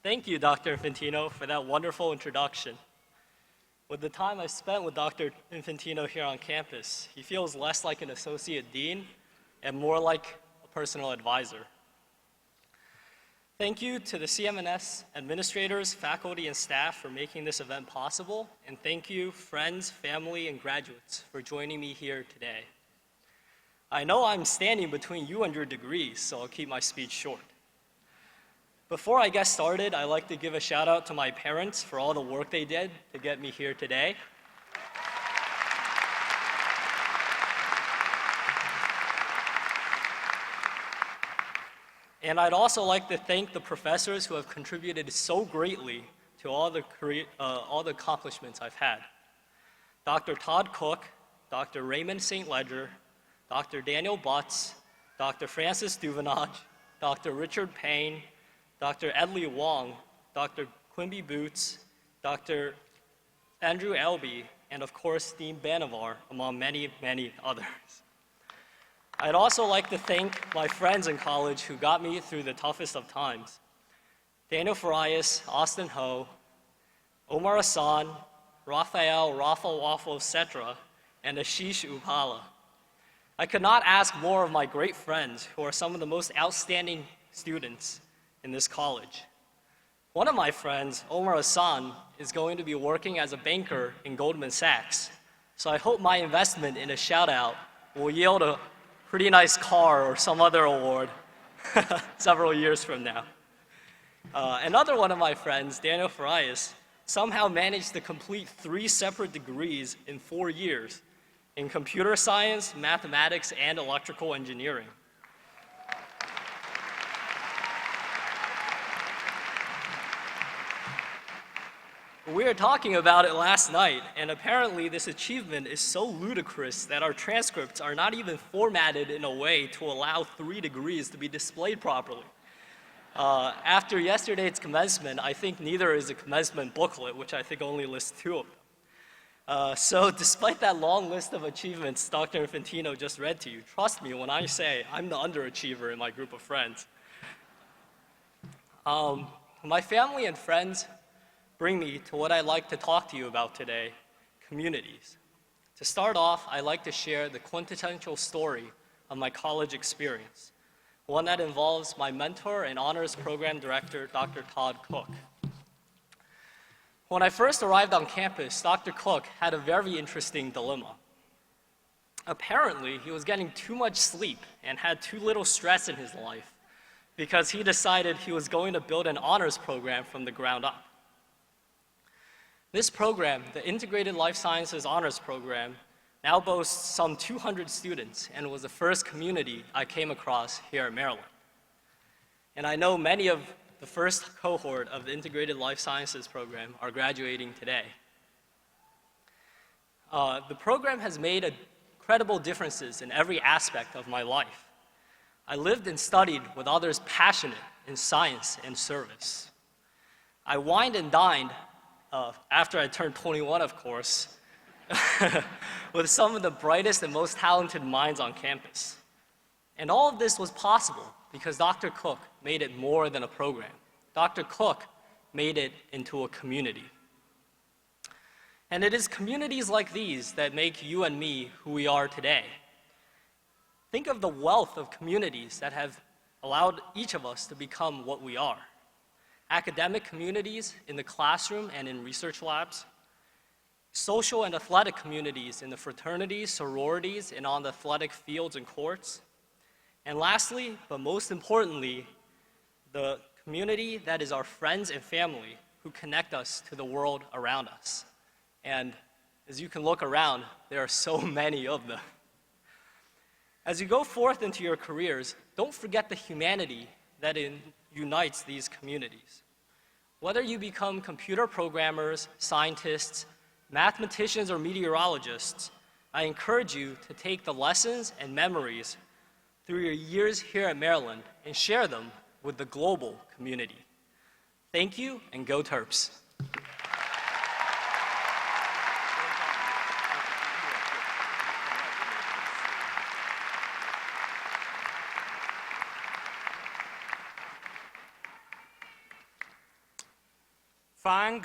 S6: Thank you, Dr. Infantino, for that wonderful introduction. With the time I spent with Dr. Infantino here on campus, he feels less like an associate dean and more like a personal advisor. Thank you to the CMNS administrators, faculty, and staff for making this event possible, and thank you, friends, family, and graduates, for joining me here today. I know I'm standing between you and your degrees, so I'll keep my speech short. Before I get started, I'd like to give a shout out to my parents for all the work they did to get me here today. And I'd also like to thank the professors who have contributed so greatly to all the accomplishments I've had. Dr. Todd Cook, Dr. Raymond St. Ledger, Dr. Daniel Butts, Dr. Francis Duvenage, Dr. Richard Payne, Dr. Edley Wong, Dr. Quimby Boots, Dr. Andrew Elby, and of course, Dean Banavar, among many, many others. I'd also like to thank my friends in college who got me through the toughest of times. Daniel Farias, Austin Ho, Omar Hassan, Raphael Rafa Waffle Cetra, and Ashish Upala. I could not ask more of my great friends who are some of the most outstanding students in this college. One of my friends, Omar Hassan, is going to be working as a banker in Goldman Sachs. So I hope my investment in a shout out will yield a pretty nice car or some other award several years from now. Another one of my friends, Daniel Farias, somehow managed to complete 3 separate degrees in 4 years in computer science, mathematics, and electrical engineering. We were talking about it last night, and apparently this achievement is so ludicrous that our transcripts are not even formatted in a way to allow 3 degrees to be displayed properly. After yesterday's commencement, I think neither is a commencement booklet, which I think only lists 2 of them. So despite that long list of achievements Dr. Infantino just read to you, trust me when I say I'm the underachiever in my group of friends. My family and friends bring me to what I'd like to talk to you about today, communities. To start off, I'd like to share the quintessential story of my college experience, one that involves my mentor and honors program director, Dr. Todd Cook. When I first arrived on campus, Dr. Cook had a very interesting dilemma. Apparently, he was getting too much sleep and had too little stress in his life because he decided he was going to build an honors program from the ground up. This program, the Integrated Life Sciences Honors Program, now boasts some 200 students and was the first community I came across here in Maryland. And I know many of the first cohort of the Integrated Life Sciences Program are graduating today. The program has made incredible differences in every aspect of my life. I lived and studied with others passionate in science and service. I wined and dined after I turned 21, of course, with some of the brightest and most talented minds on campus. And all of this was possible because Dr. Cook made it more than a program. Dr. Cook made it into a community. And it is communities like these that make you and me who we are today. Think of the wealth of communities that have allowed each of us to become what we are. Academic communities in the classroom and in research labs, social and athletic communities in the fraternities, sororities, and on the athletic fields and courts. And lastly, but most importantly, the community that is our friends and family who connect us to the world around us. And as you can look around, there are so many of them. As you go forth into your careers, don't forget the humanity that unites these communities. Whether you become computer programmers, scientists, mathematicians, or meteorologists, I encourage you to take the lessons and memories through your years here at Maryland and share them with the global community. Thank you, and go Terps.
S2: Fang,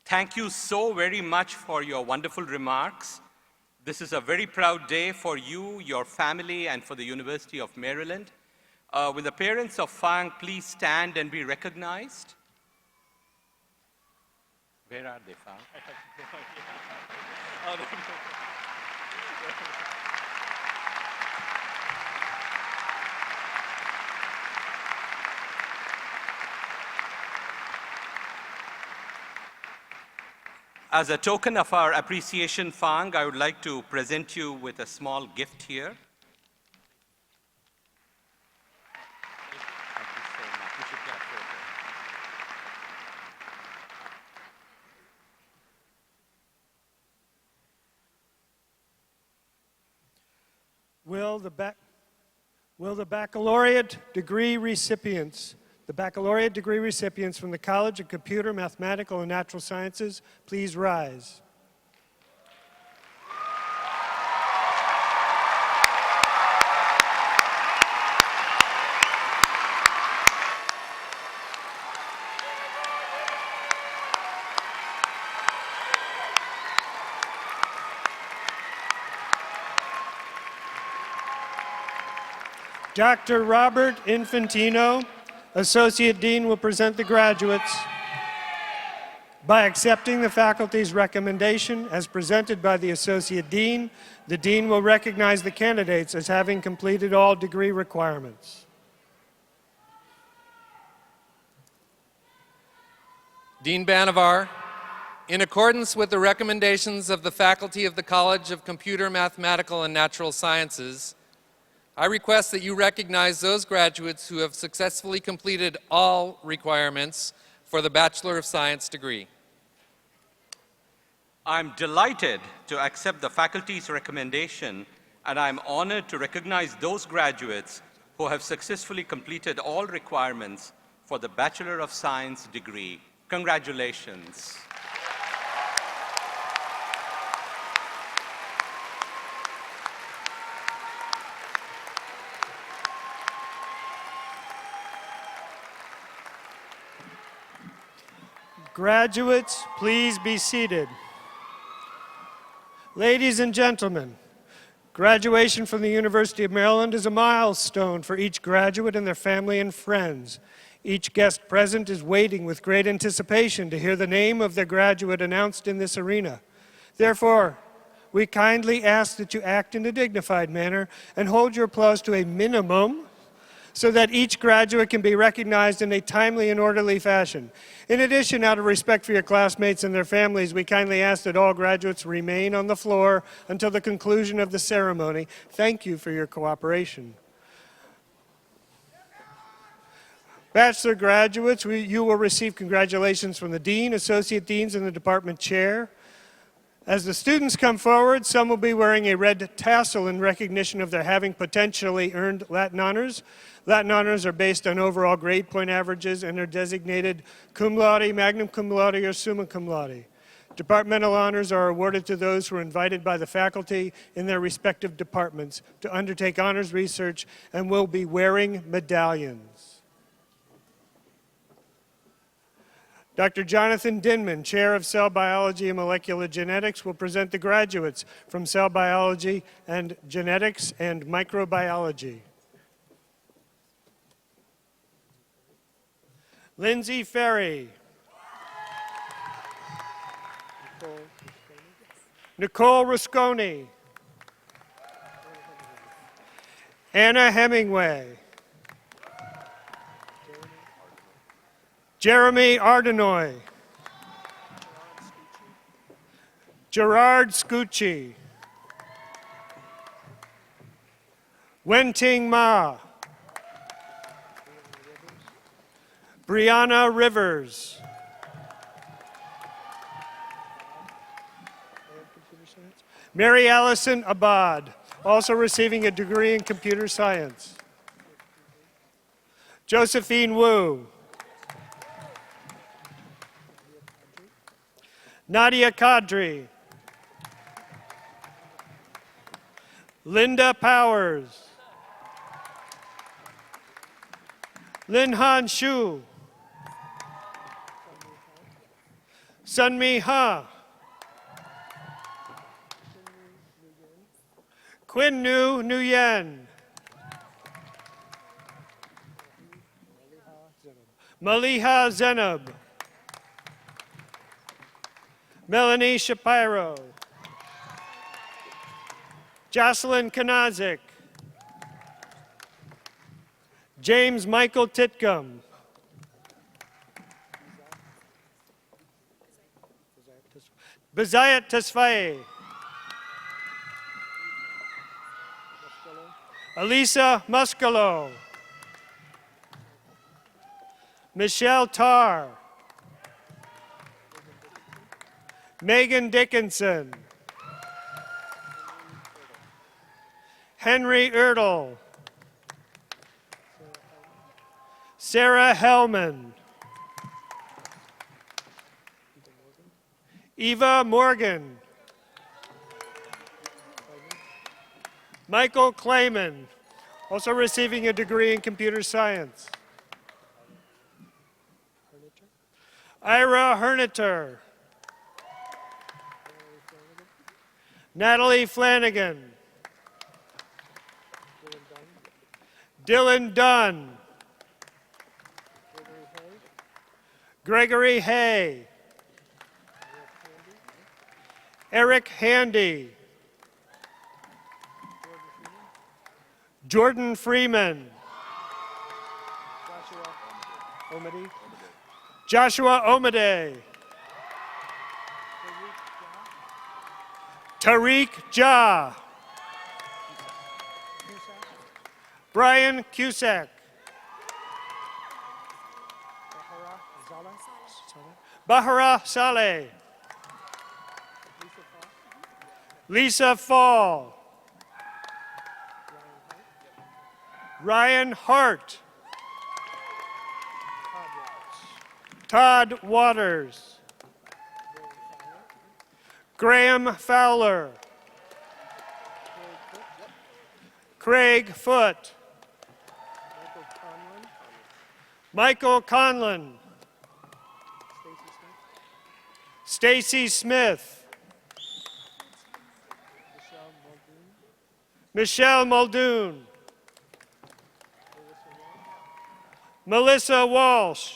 S2: thank you so very much for your wonderful remarks. This is a very proud day for you, your family, and for the University of Maryland. Will the parents of Fang please stand and be recognized? Where are they, Fang? As a token of our appreciation, Fang, I would like to present you with a small gift here.
S6: Thank
S1: Will the baccalaureate degree recipients from the College of Computer, Mathematical, and Natural Sciences please rise? Dr. Robert Infantino, Associate Dean, will present the graduates. By accepting the faculty's recommendation as presented by the Associate Dean, the Dean will recognize the candidates as having completed all degree requirements.
S5: Dean Banavar, in accordance with the recommendations of the faculty of the College of Computer, Mathematical, and Natural Sciences, I request that you recognize those graduates who have successfully completed all requirements for the Bachelor of Science degree.
S2: I'm delighted to accept the faculty's recommendation, and I'm honored to recognize those graduates who have successfully completed all requirements for the Bachelor of Science degree. Congratulations.
S1: Graduates, please be seated. Ladies and gentlemen, graduation from the University of Maryland is a milestone for each graduate and their family and friends. Each guest present is waiting with great anticipation to hear the name of their graduate announced in this arena. Therefore, we kindly ask that you act in a dignified manner and hold your applause to a minimum so that each graduate can be recognized in a timely and orderly fashion. In addition, out of respect for your classmates and their families, we kindly ask that all graduates remain on the floor until the conclusion of the ceremony. Thank you for your cooperation. Bachelor graduates, you will receive congratulations from the Dean, Associate Deans, and the Department Chair. As the students come forward, some will be wearing a red tassel in recognition of their having potentially earned Latin honors. Latin honors are based on overall grade point averages and are designated cum laude, magna cum laude, or summa cum laude. Departmental honors are awarded to those who are invited by the faculty in their respective departments to undertake honors research and will be wearing medallions. Dr. Jonathan Dinman, Chair of Cell Biology and Molecular Genetics, will present the graduates from Cell Biology and Genetics and Microbiology. Lindsay Ferry. Nicole Rusconi. Anna Hemingway. Jeremy Ardenoy. Gerard Scucci. Wenting Ma. Brianna Rivers. Mary Allison Abad, also receiving a degree in computer science. Josephine Wu. Nadia Kadri. Linda Powers. Lin Han Shu. Sunmi Ha. Quinn Nu Nguyen. Maliha Zenab. Melanie Shapiro. Jocelyn Kanazik. James Michael Titcomb. Bezayat Tesfaye. Elisa Muscalo. Michelle Tarr. Megan Dickinson. Henry Ertl. Sarah Hellman. Eva Morgan. Michael Clayman, also receiving a degree in computer science. Ira Herniter. Natalie Flanagan. Dylan Dunn. Gregory Hay. Eric Handy. Jordan Freeman. Joshua Omade. Tariq Jah. Brian Cusack. Bahara Saleh. Lisa Fall. Ryan Hart. Todd Waters. Graham Fowler. Craig Foote. Michael Conlon. Stacy Smith. Michelle Muldoon. Melissa Walsh.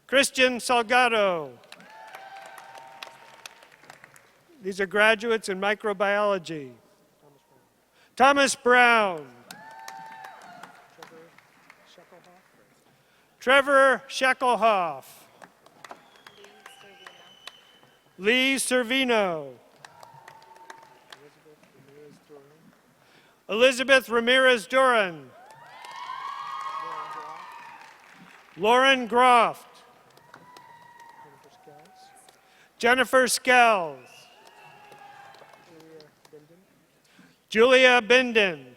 S1: Christian Salgado. These are graduates in microbiology. Thomas Brown. Trevor Shackelhoff. Lee Servino. Elizabeth Ramirez Duran. Lauren Groft. Jennifer Skells. Julia Binden.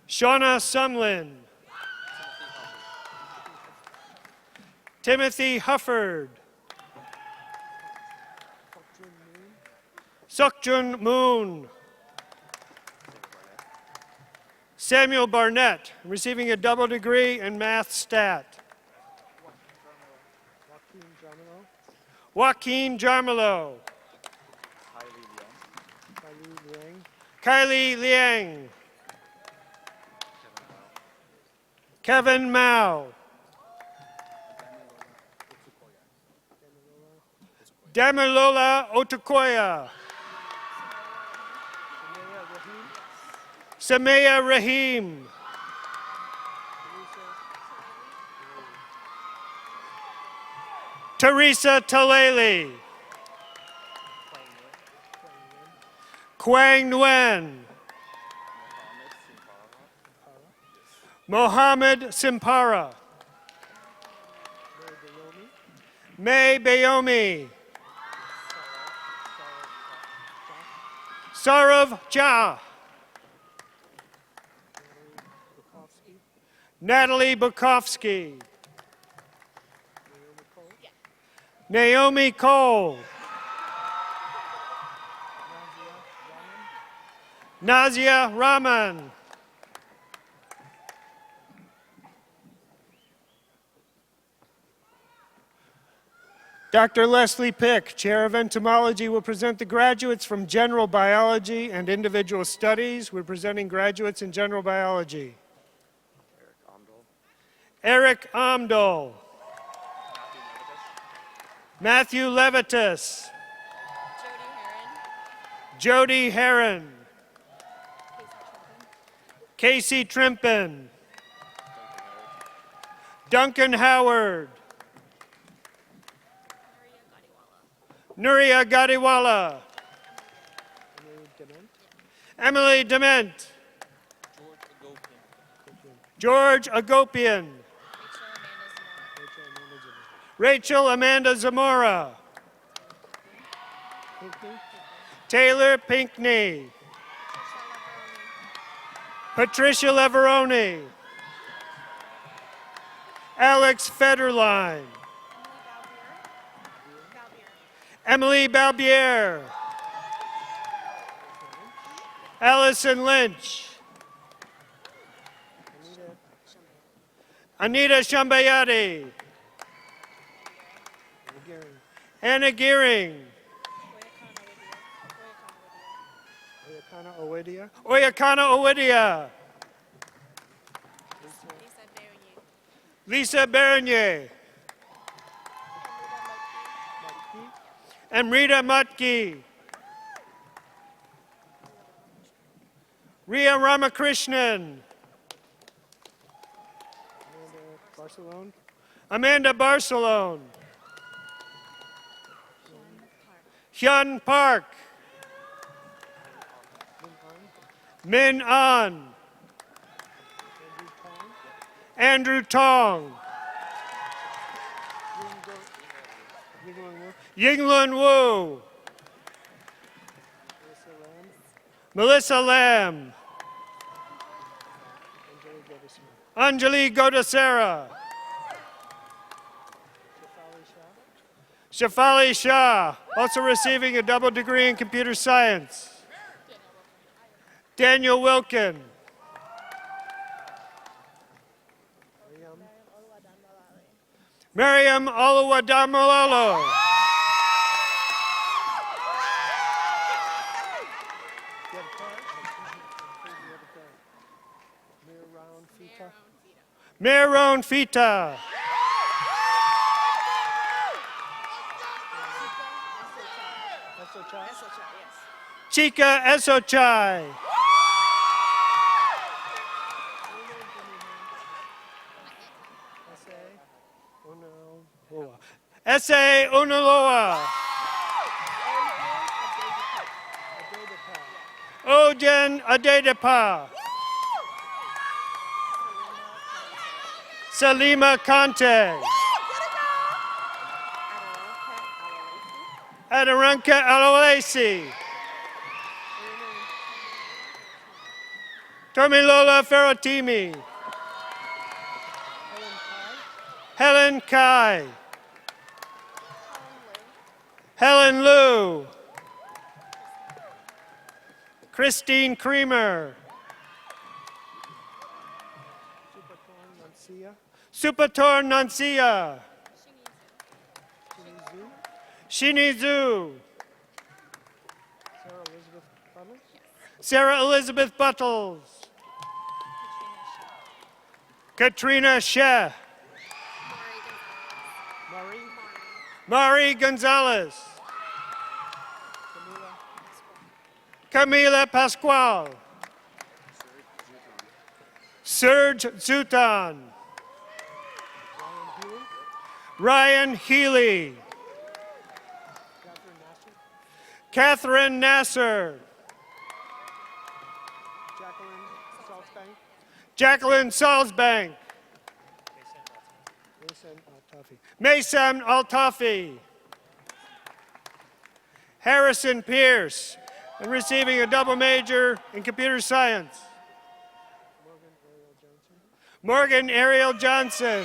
S1: Shauna Sumlin. Timothy Hufford. Sukjun Moon. Samuel Barnett, receiving a double degree in math stat. Joaquin Jarmelo. Kylie Liang. Kevin Mao. Damilola Otukoya. Samaya Rahim. Teresa Taleli. Quang Nguyen. Mohammed Simpara. May Bayomi. Sarav Jha. Natalie Bukowski. Naomi Cole. Nazia Rahman. Dr. Leslie Pick, Chair of Entomology, will present the graduates from General Biology and Individual Studies. We're presenting graduates in General Biology. Eric Amdahl. Matthew Levitas. Jody Heron. Casey Trimpin. Duncan Howard. Nuria Gadiwala. Emily Dement. George Agopian. Rachel Amanda Zamora. Taylor Pinckney. Patricia Leveroni. Alex Federline. Emily Balbier. Allison Lynch. Anita Shambayati. Anna Gearing. Oyakana Owedia. Lisa Bernier. Amrita Mutki. Ria Ramakrishnan. Amanda Barcelone. Hyun Park. Min An. Andrew Tong. Yinglun Wu. Melissa Lam. Anjali Godasera. Shafali Shah, also receiving a double degree in computer science. Daniel Wilkin. Miriam Oluwadamilalo. Meron Fita. Chika Esochai. Ese Unuloa. Ojen Adedepa. Salima Kante. Aderanka Alawesi. Tomilola Ferrotimi. Helen Kai. Helen Liu. Christine Creamer. Supator Nancia. Shinizu. Sarah Elizabeth Buttles. Katrina Sheh. Mari Gonzalez. Camila Pascual. Serge Zutan. Ryan Healy. Catherine Nasser. Jacqueline Salzbank. Mason Altafi. Harrison Pierce, and receiving a double major in computer science. Morgan Ariel Johnson.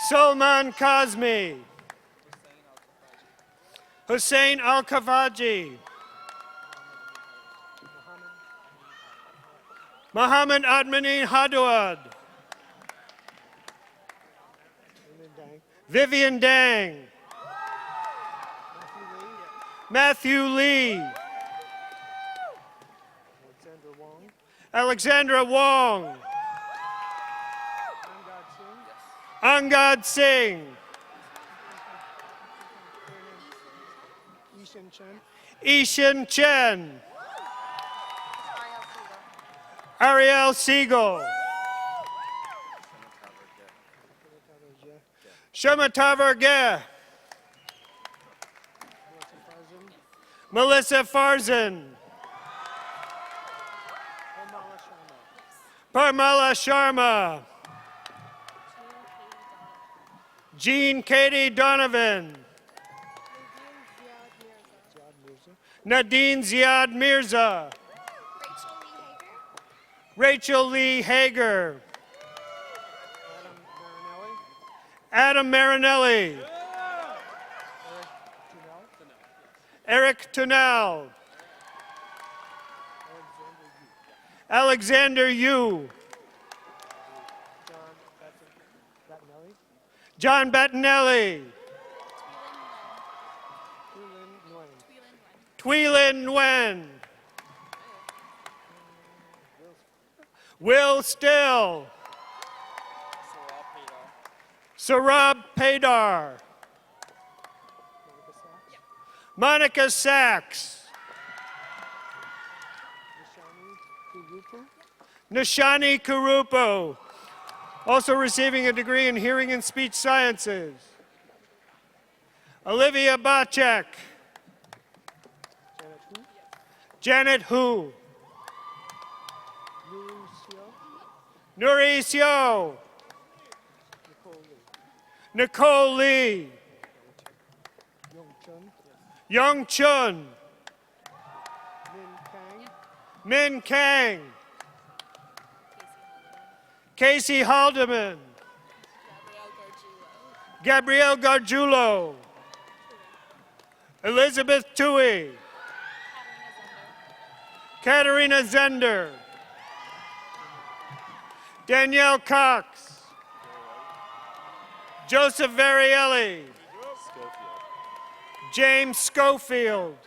S1: Solman Kazmi. Hussein Al-Kafaji. Mohammed Admani Hadouad. Vivian Dang. Matthew Lee. Alexandra Wong. Angad Singh. Ishan Chen. Ariel Siegel. Shomatavar Geh. Melissa Farzan. Parmala Sharma. Jean Katie Donovan. Nadine Ziad Mirza. Rachel Lee Hager. Adam Marinelli. Eric Tunnell. Alexander Yu. John Bettinelli. Tweelin Nguyen. Will Still. Sarab Paydar. Monica Sachs. Nishani Kurupu. Also receiving a degree in Hearing and Speech Sciences. Olivia Bacek. Janet Hu. Nuri Sio. Nicole Lee. Young Chun. Min Kang. Casey Haldeman. Gabrielle Gargiulo. Elizabeth Tui. Katerina Zender. Danielle Cox. Joseph Varielli. James Schofield.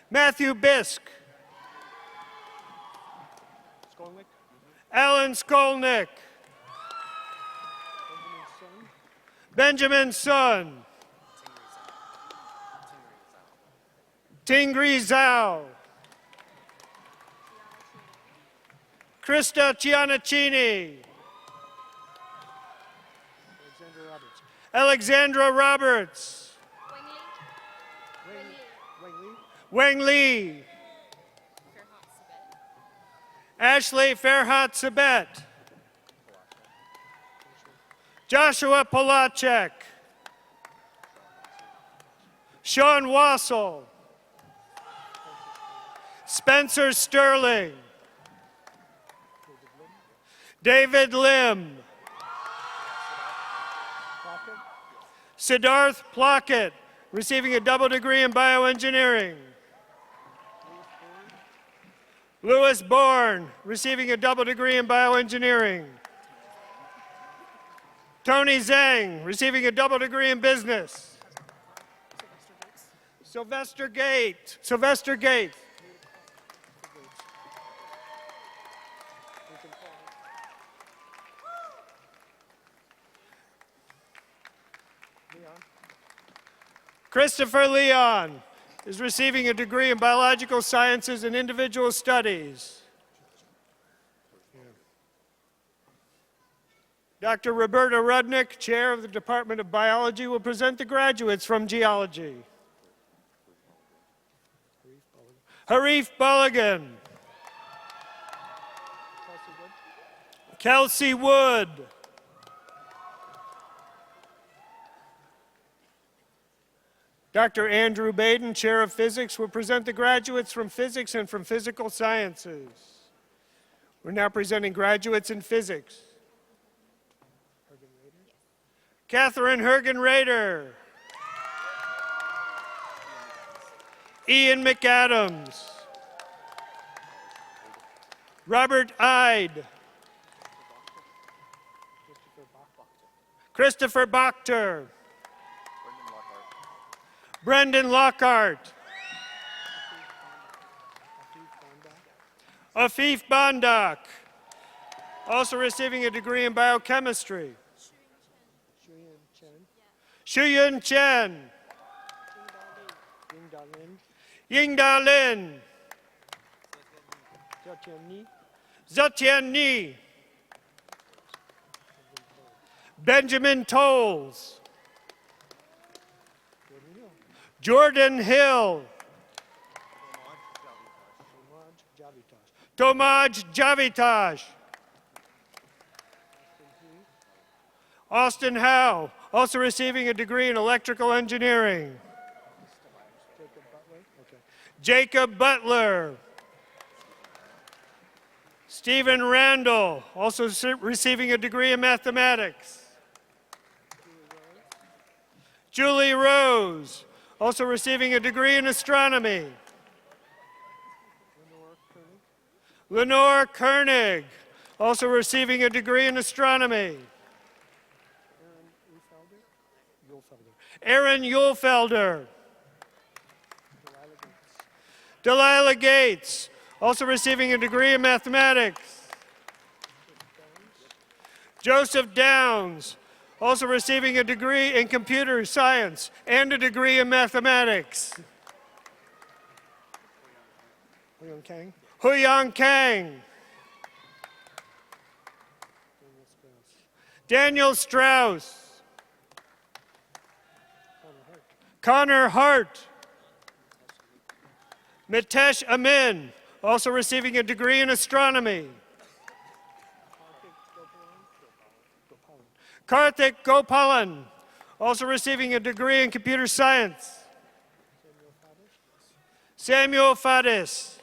S1: Matthew Bisk. Alan Skolnick. Benjamin Sun. Tingri Zhao. Krista Cianacini. Alexandra Roberts. Weng Li. Ashley Ferhat Sabet. Joshua Polacek. Sean Wassel. Spencer Sterling. David Lim. Siddharth Plockett, receiving a double degree in bioengineering. Louis Bourne, receiving a double degree in bioengineering. Tony Zhang, receiving a double degree in business. Sylvester Gate. Christopher Leon is receiving a degree in biological sciences and individual studies. Dr. Roberta Rudnick, chair of the Department of Biology, will present the graduates from geology. Harif Mulligan. Kelsey Wood. Dr. Andrew Baden, chair of physics, will present the graduates from physics and from physical sciences. We're now presenting graduates in physics. Catherine Hergen-Rader. Ian McAdams. Robert Ide. Christopher Bachter. Brendan Lockhart. Afif Bandak. Also receiving a degree in biochemistry. Shuyun Chen. Yingda Lin. Zetian Ni. Benjamin Tolles. Jordan Hill. Tomaj Javitash. Austin Howe, also receiving a degree in electrical engineering. Jacob Butler. Stephen Randall, also receiving a degree in mathematics. Julie Rose, also receiving a degree in astronomy. Lenore Koenig, also receiving a degree in astronomy. Aaron Yulfelder. Delilah Gates, also receiving a degree in mathematics. Joseph Downs, also receiving a degree in computer science and a degree in mathematics. Huyang Kang. Daniel Strauss. Connor Hart. Mitesh Amin, also receiving a degree in astronomy. Karthik Gopalan, also receiving a degree in computer science. Samuel Faddis.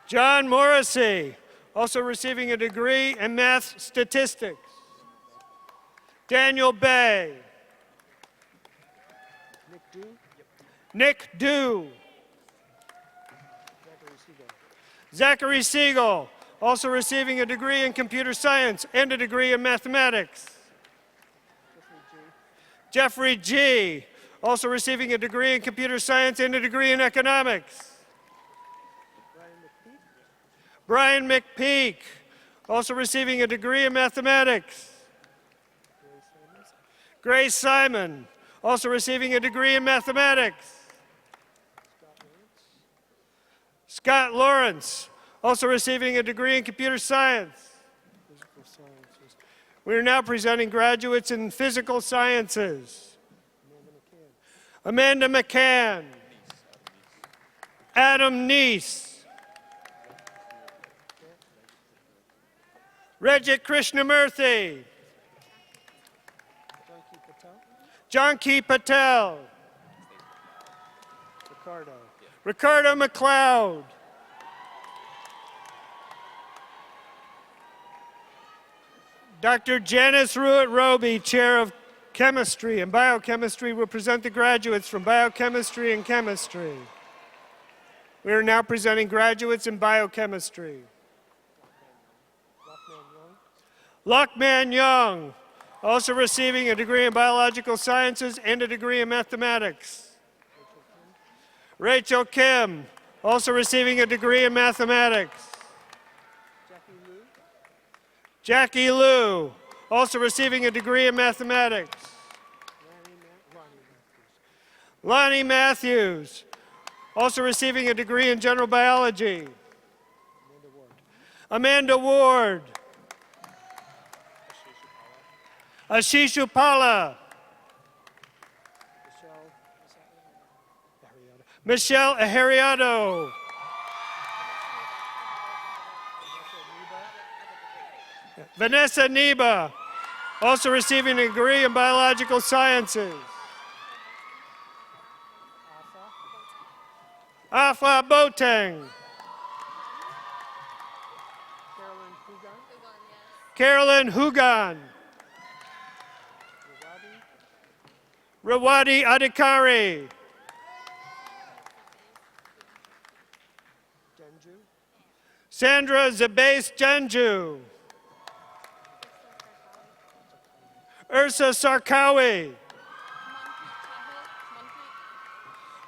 S1: John Morrissey, also receiving a degree in math statistics. Daniel Bay. Nick Dew. Zachary Siegel, also receiving a degree in computer science and a degree in mathematics. Jeffrey G., also receiving a degree in computer science and a degree in economics. Brian McPeak, also receiving a degree in mathematics. Grace Simon, also receiving a degree in mathematics. Scott Lawrence, also receiving a degree in computer science. We are now presenting graduates in physical sciences. Amanda McCann. Adam Neese. Rajat Krishnamurthy. Janki Patel. Ricardo McLeod. Dr. Janice Ruitt-Roby, Chair of Chemistry and Biochemistry, will present the graduates from Biochemistry and Chemistry. We are now presenting graduates in Biochemistry. Lockman Young, also receiving a degree in Biological Sciences and a degree in Mathematics. Rachel Kim, also receiving a degree in Mathematics. Jackie Liu, also receiving a degree in Mathematics. Lonnie Matthews, also receiving a degree in General Biology. Amanda Ward. Ashish Upala. Michelle Aheriato. Vanessa Neba, also receiving a degree in Biological Sciences. Afa Boateng. Carolyn Hugan. Rawadi Adhikari. Sandra Zabase Janju. Ursa Sarkawi.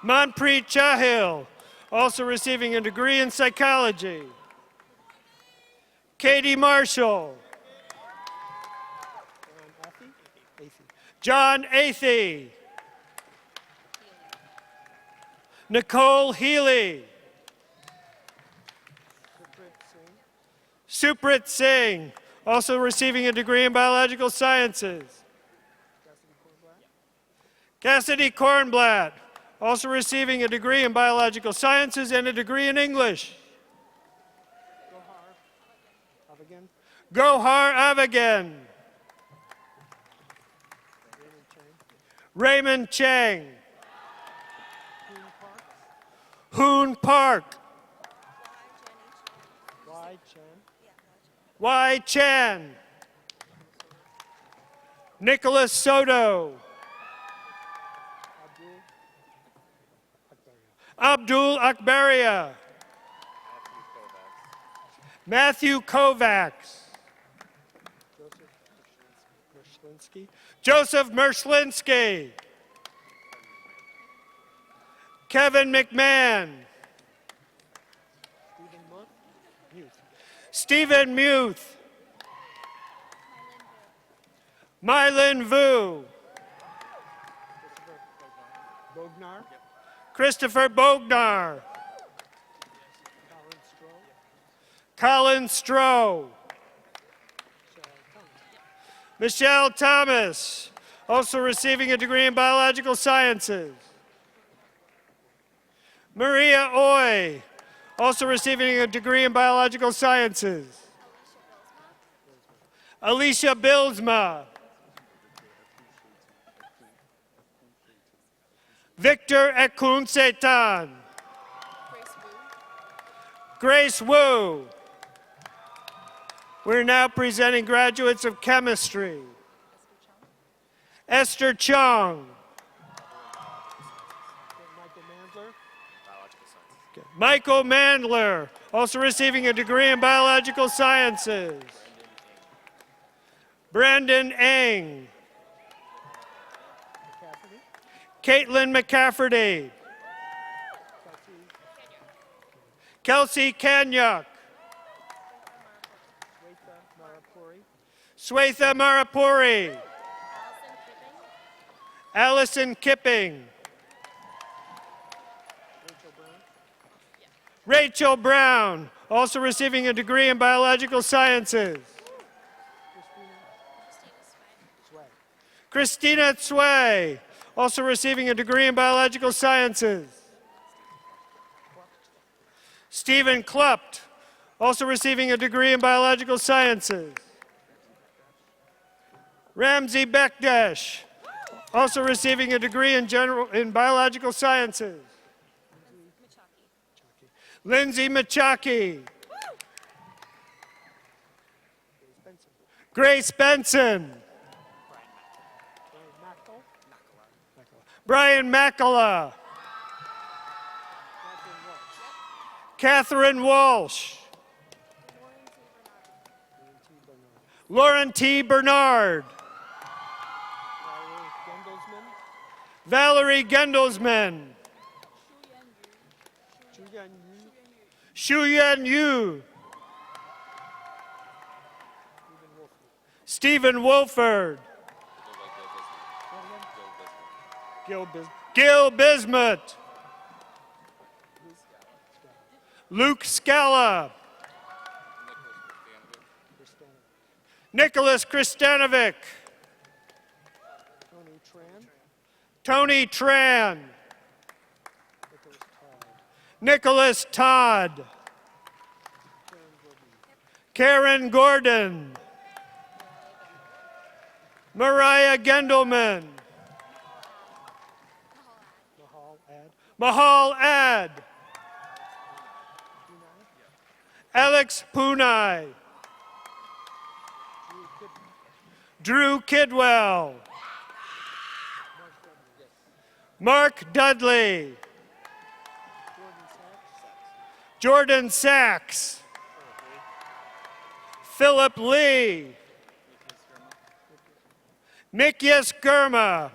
S1: Manpreet Chahil, also receiving a degree in psychology. Katie Marshall. John Athey. Nicole Healy. Suprit Singh, also receiving a degree in Biological Sciences. Cassidy Kornblatt, also receiving a degree in Biological Sciences and a degree in English. Gohar Avagan. Raymond Chang. Hoon Park. Y. Chan. Nicholas Soto. Abdul Akbaria. Matthew Kovacs. Joseph Mershlinsky. Kevin McMahon. Stephen Muth. Mylin Vu. Christopher Bognar. Colin Stroh. Michelle Thomas, also receiving a degree in biological sciences. Maria Oy, also receiving a degree in biological sciences. Alicia Bilsma. Victor Ekunsetan. Grace Wu. We're now presenting graduates of chemistry. Esther Chong. Michael Mandler, also receiving a degree in biological sciences. Brandon Eng. Caitlin McCafferty. Kelsey Kanyuk. Swetha Marapuri. Allison Kipping. Rachel Brown, also receiving a degree in biological sciences. Christina Tsui, also receiving a degree in biological sciences. Stephen Klupt, also receiving a degree in biological sciences. Ramsey Bekdesh, also receiving a degree in biological sciences. Lindsay Machaki. Grace Benson. Brian Makala. Catherine Walsh. Lauren T. Bernard. Valerie Gendelsman. Shuyan Yu. Stephen Wolford. Gil Bismuth. Luke Scala. Nicholas Kristanovic. Tony Tran. Nicholas Todd. Karen Gordon. Mariah Gendelman. Mahal Ad. Alex Punai. Drew Kidwell. Mark Dudley. Jordan Sachs. Philip Lee. Nikyas Gurma.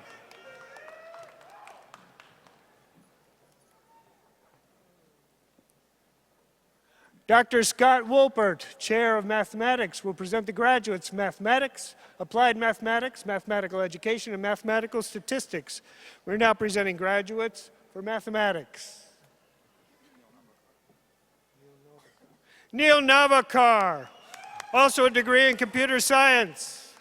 S1: Dr. Scott Wolpert, Chair of Mathematics, will present the graduates of Mathematics, Applied Mathematics, Mathematical Education, and Mathematical Statistics. We're now presenting graduates for Mathematics. Neil Navakar, also a degree in Computer Science.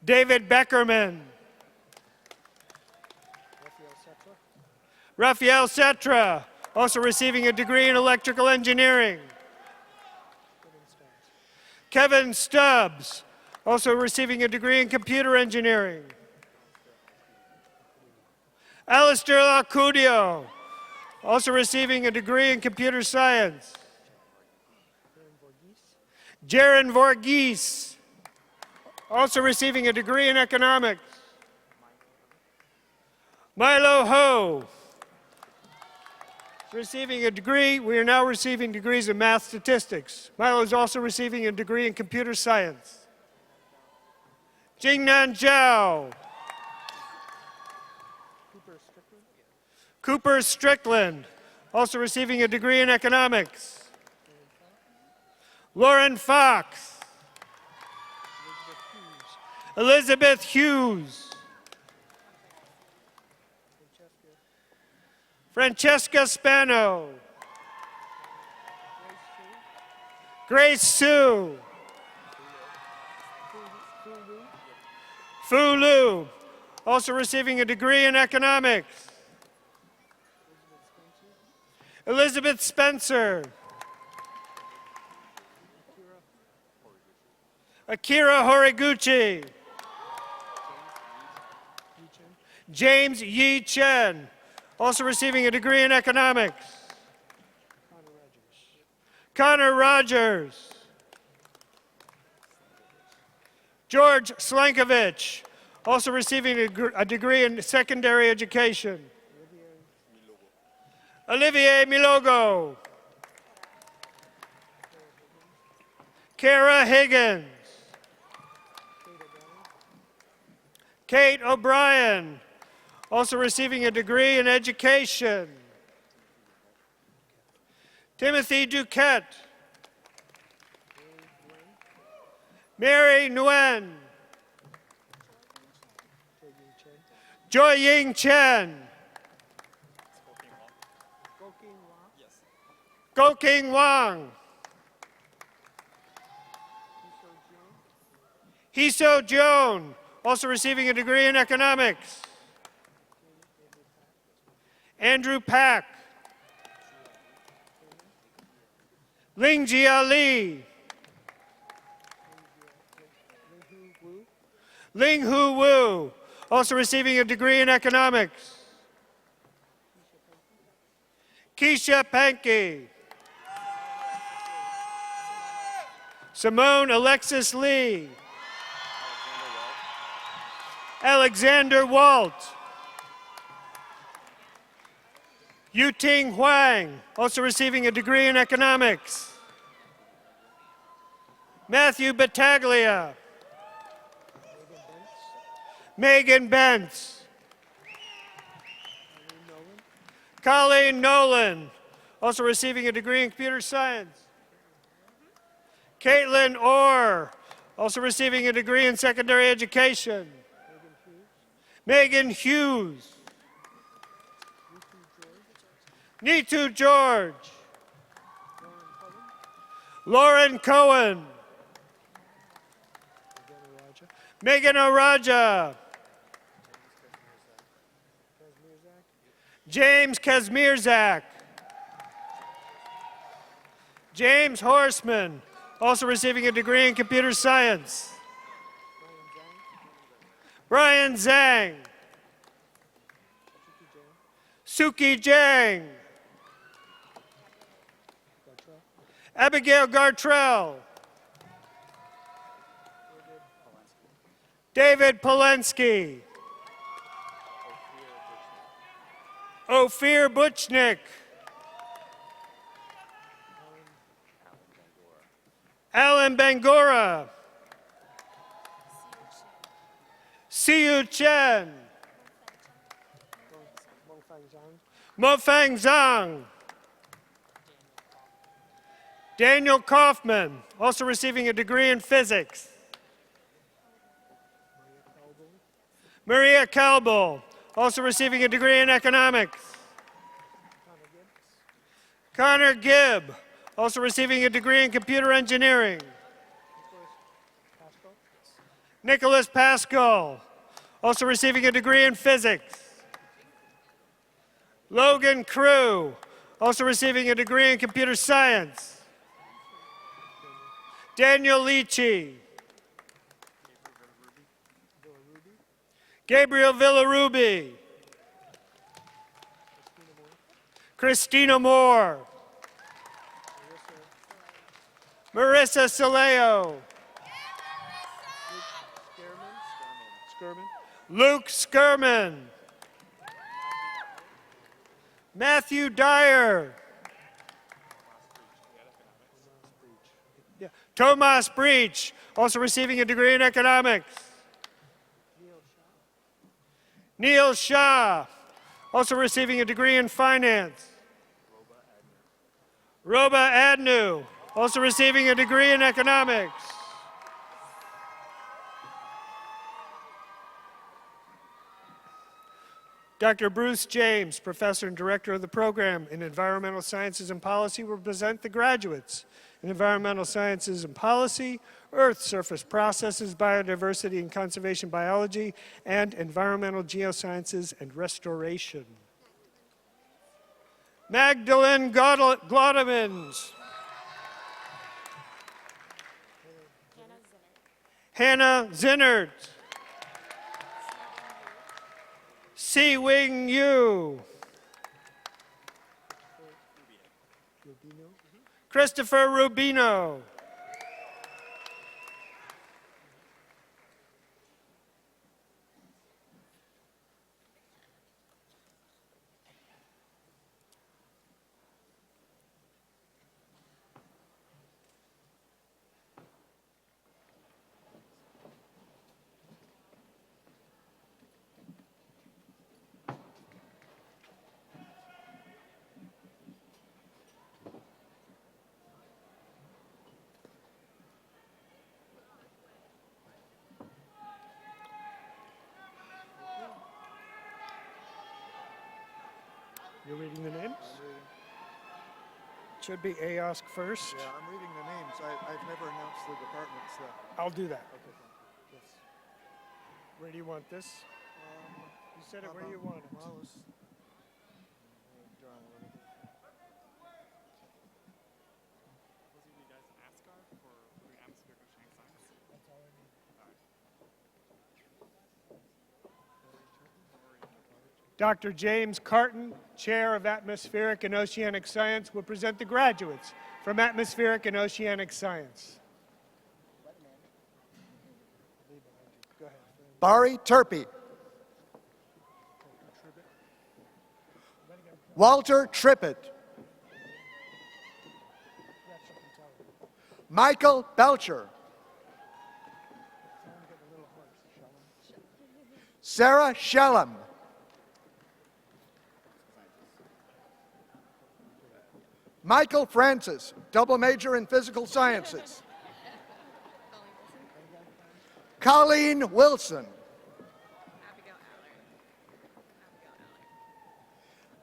S1: David Beckerman. Raphael Cetra, also receiving a degree in Electrical Engineering. Kevin Stubbs, also receiving a degree in Computer Engineering. Alistair Lacudio, also receiving a degree in computer science. Jaron Vorgees, also receiving a degree in economics. Milo Ho, receiving a degree. We are now receiving degrees in math statistics. Milo is also receiving a degree in computer science. Jingnan Zhao. Cooper Strickland, also receiving a degree in economics. Lauren Fox. Elizabeth Hughes. Francesca Spano. Grace Sue. Fu Lu, also receiving a degree in economics. Elizabeth Spencer. Akira Horiguchi. James Yi Chen, also receiving a degree in economics. Connor Rogers. George Slankovich, also receiving a degree in secondary education. Olivier Milogo. Kara Higgins. Kate O'Brien, also receiving a degree in education. Timothy Duquette. Mary Nguyen. Joy Ying Chen. Go King Wang. Hiso Joan, also receiving a degree in economics. Andrew Pack. Ling Jia Li. Ling Hu Wu, also receiving a degree in economics. Keisha Pankey. Simone Alexis Lee. Alexander Walt. Yuting Huang, also receiving a degree in economics. Matthew Battaglia. Megan Bentz. Colleen Nolan, also receiving a degree in computer science. Caitlin Orr, also receiving a degree in secondary education. Megan Hughes. Nitu George. Lauren Cohen. Megan Araja. James Kazmierzak. James Horseman, also receiving a degree in computer science. Brian Zhang. Suki Jang. Abigail Gartrell. David Polensky. Ophir Butchnick. Alan Bangora. Siu Chen. Mofang Zhang. Daniel Kaufman, also receiving a degree in physics. Maria Calbo, also receiving a degree in economics. Connor Gibb, also receiving a degree in computer engineering. Nicholas Pascal, also receiving a degree in physics. Logan Crew, also receiving a degree in computer science. Daniel Lichi. Gabriel Villaruby. Christina Moore. Marissa Saleo. Luke Skirman. Matthew Dyer. Tomas Breach, also receiving a degree in economics. Neil Shah, also receiving a degree in finance. Roba Adnu, also receiving a degree in economics. Dr. Bruce James, Professor and Director of the Program in Environmental Sciences and Policy, will present the graduates in Environmental Sciences and Policy, Earth Surface Processes, Biodiversity and Conservation Biology, and Environmental Geosciences and Restoration. Magdalene Glodemans. Hannah Zinnert. Si Wing Yu. Christopher Rubino. You're reading the names? It should be AOSC first.
S7: Yeah, I'm reading the names. I've never announced the departments.
S1: I'll do that.
S7: Okay, fine. Yes.
S1: Where do you want this? You said it where you want it.
S7: Well, let's draw a little bit.
S1: Dr. James Carton, Chair of Atmospheric and Oceanic Science, will present the graduates from Atmospheric and Oceanic Science.
S7: Barry Turpie. Walter Trippett. Michael Belcher. Sarah Shellum. Michael Francis, double major in physical sciences. Colleen Wilson.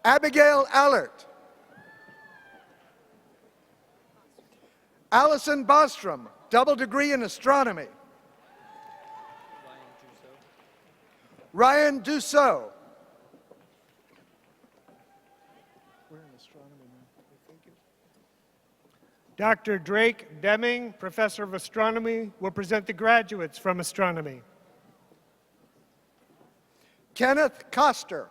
S7: Abigail Allert. Allison Bostrom, double degree in astronomy. Ryan Dussault.
S1: Dr. Drake Deming, Professor of Astronomy, will present the graduates from astronomy.
S7: Kenneth Koster.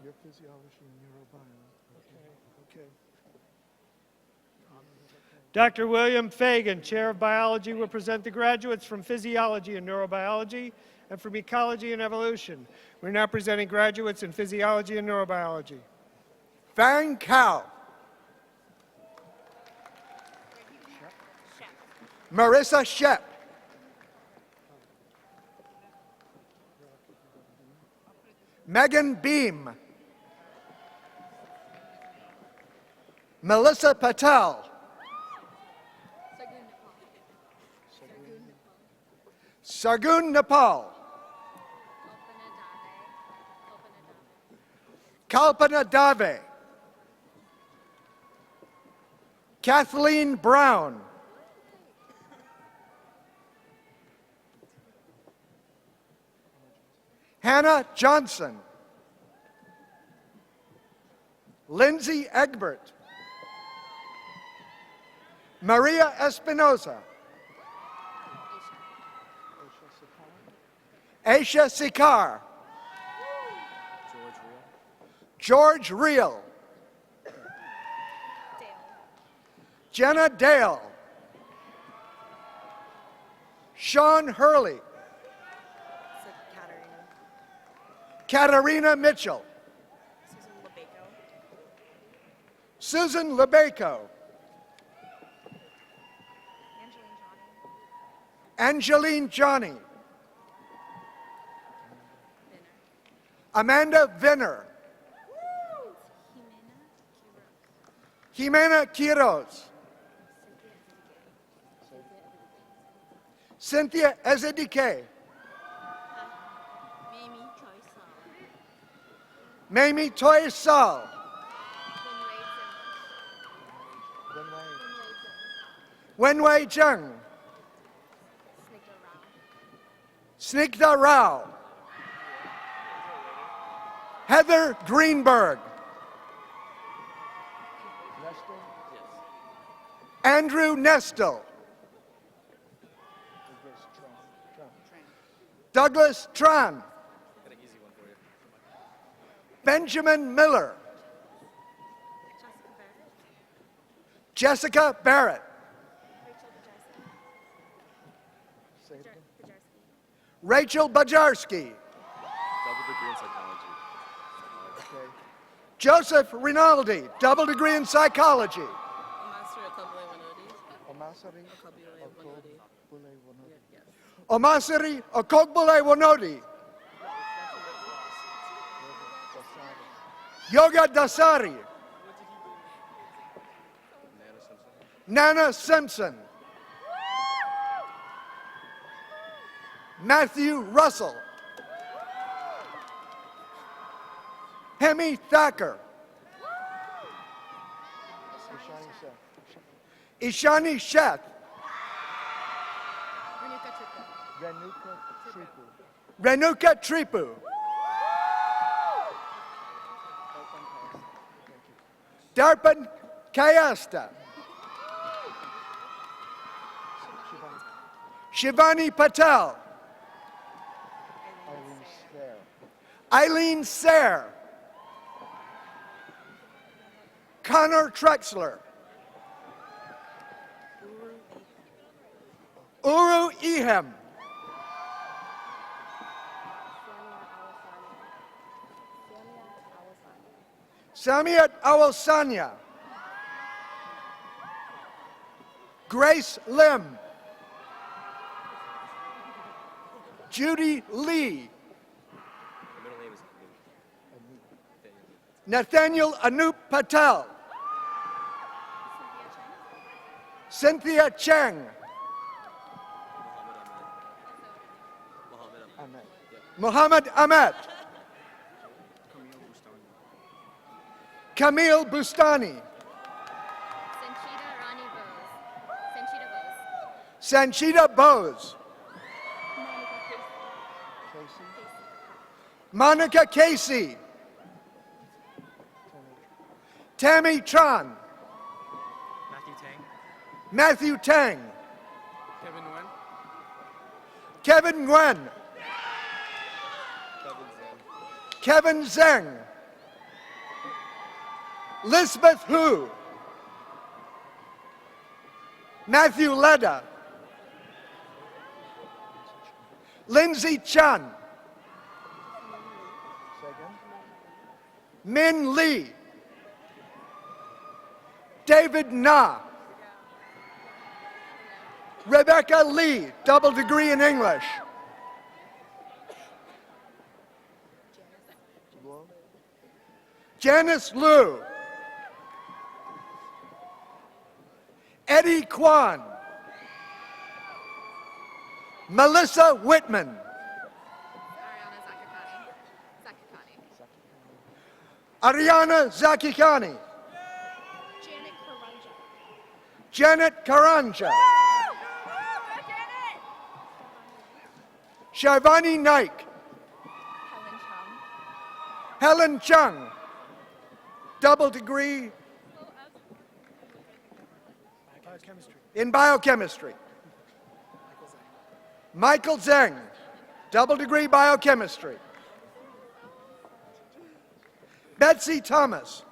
S7: Your physiology and neurobio. Okay.
S1: Dr. William Fagan, Chair of Biology, will present the graduates from Physiology and Neurobiology and from Ecology and Evolution. We're now presenting graduates in Physiology and Neurobiology.
S7: Fang Cao. Marissa Shep. Megan Beam. Melissa Patel. Sargun Nepal. Kalpana Dave. Kathleen Brown. Hannah Johnson. Lindsay Egbert. Maria Espinosa. Aisha Sikar. George Reel. Jenna Dale. Sean Hurley. Katarina Mitchell. Susan Lebeco. Angeline Johnny. Amanda Vinner. Jimena Quiroz. Cynthia Ezedike. Mamie Toy Sal. Wenwei Zheng. Snigdha Rao. Heather Greenberg. Andrew Nestle. Douglas Tran. Benjamin Miller. Jessica Barrett. Rachel Bajarski.
S8: Double degree in psychology.
S7: Joseph Rinaldi, double degree in psychology. Omasiri Okogbole Wanodi. Yoga Dasari. Nana Simpson. Matthew Russell. Hemi Thacker. Ishani Sheth. Renuka Tripu. Darpan Kayasta. Shivani Patel. Eileen Sayre. Connor Trexler. Uru Ehem. Samiat Awasanya. Grace Lim. Judy Lee. Nathaniel Anup Patel. Cynthia Cheng. Muhammad Ahmed. Camille Bustani. Sanchita Bose. Monica Casey. Tammy Tran. Matthew Tang. Kevin Nguyen. Kevin Zeng. Lisbeth Hu. Matthew Leda. Lindsay Chan. Min Lee. David Na. Rebecca Lee, double degree in English. Janice Liu. Eddie Kwan. Melissa Whitman. Ariana Zakikani. Janet Karanja. Sharvani Naik. Helen Chung. Double degree in biochemistry. Michael Zeng. Double degree biochemistry. Betsy Thomas.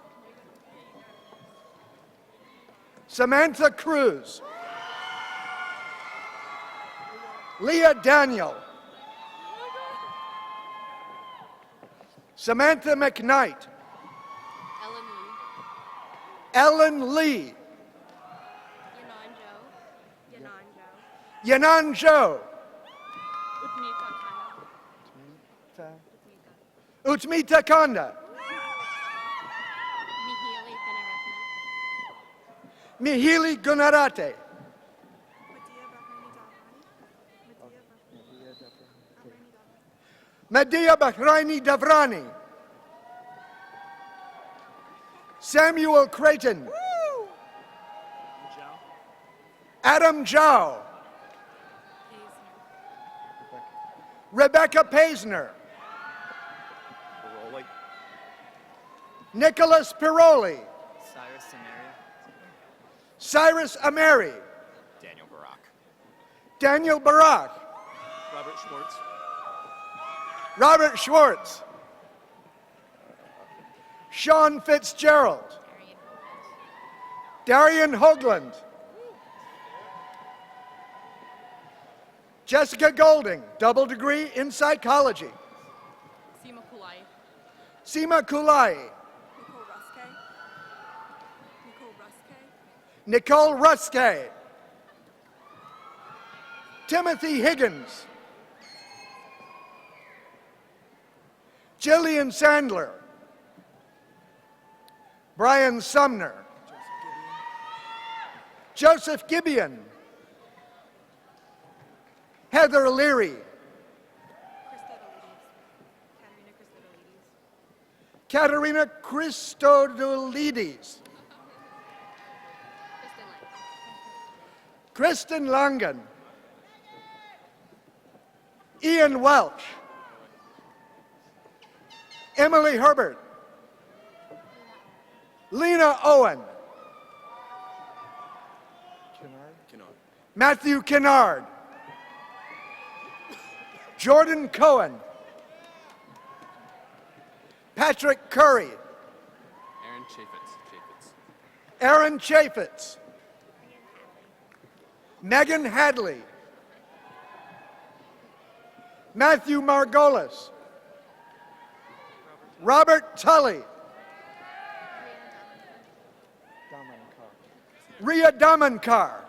S7: Samantha Cruz. Leah Daniel. Samantha McKnight. Ellen Lee. Yanan Zhou. Utmita Kanda. Mihili Gunarate. Medea Bahraini Davrani. Samuel Creighton. Adam Zhao. Rebecca Paisner. Nicholas Piroli. Cyrus Ameri. Daniel Barak. Robert Schwartz. Sean Fitzgerald. Darian Hoagland. Jessica Golding, double degree in psychology. Seema Kulai. Nicole Ruske. Timothy Higgins. Jillian Sandler. Brian Sumner. Joseph Gibeon. Heather Leary. Katerina Christodoulides. Kristen Langen. Ian Welch. Emily Herbert. Lena Owen. Matthew Kennard. Jordan Cohen. Patrick Curry. Aaron Chaffetz. Megan Hadley. Matthew Margolis. Robert Tully. Ria Damankar.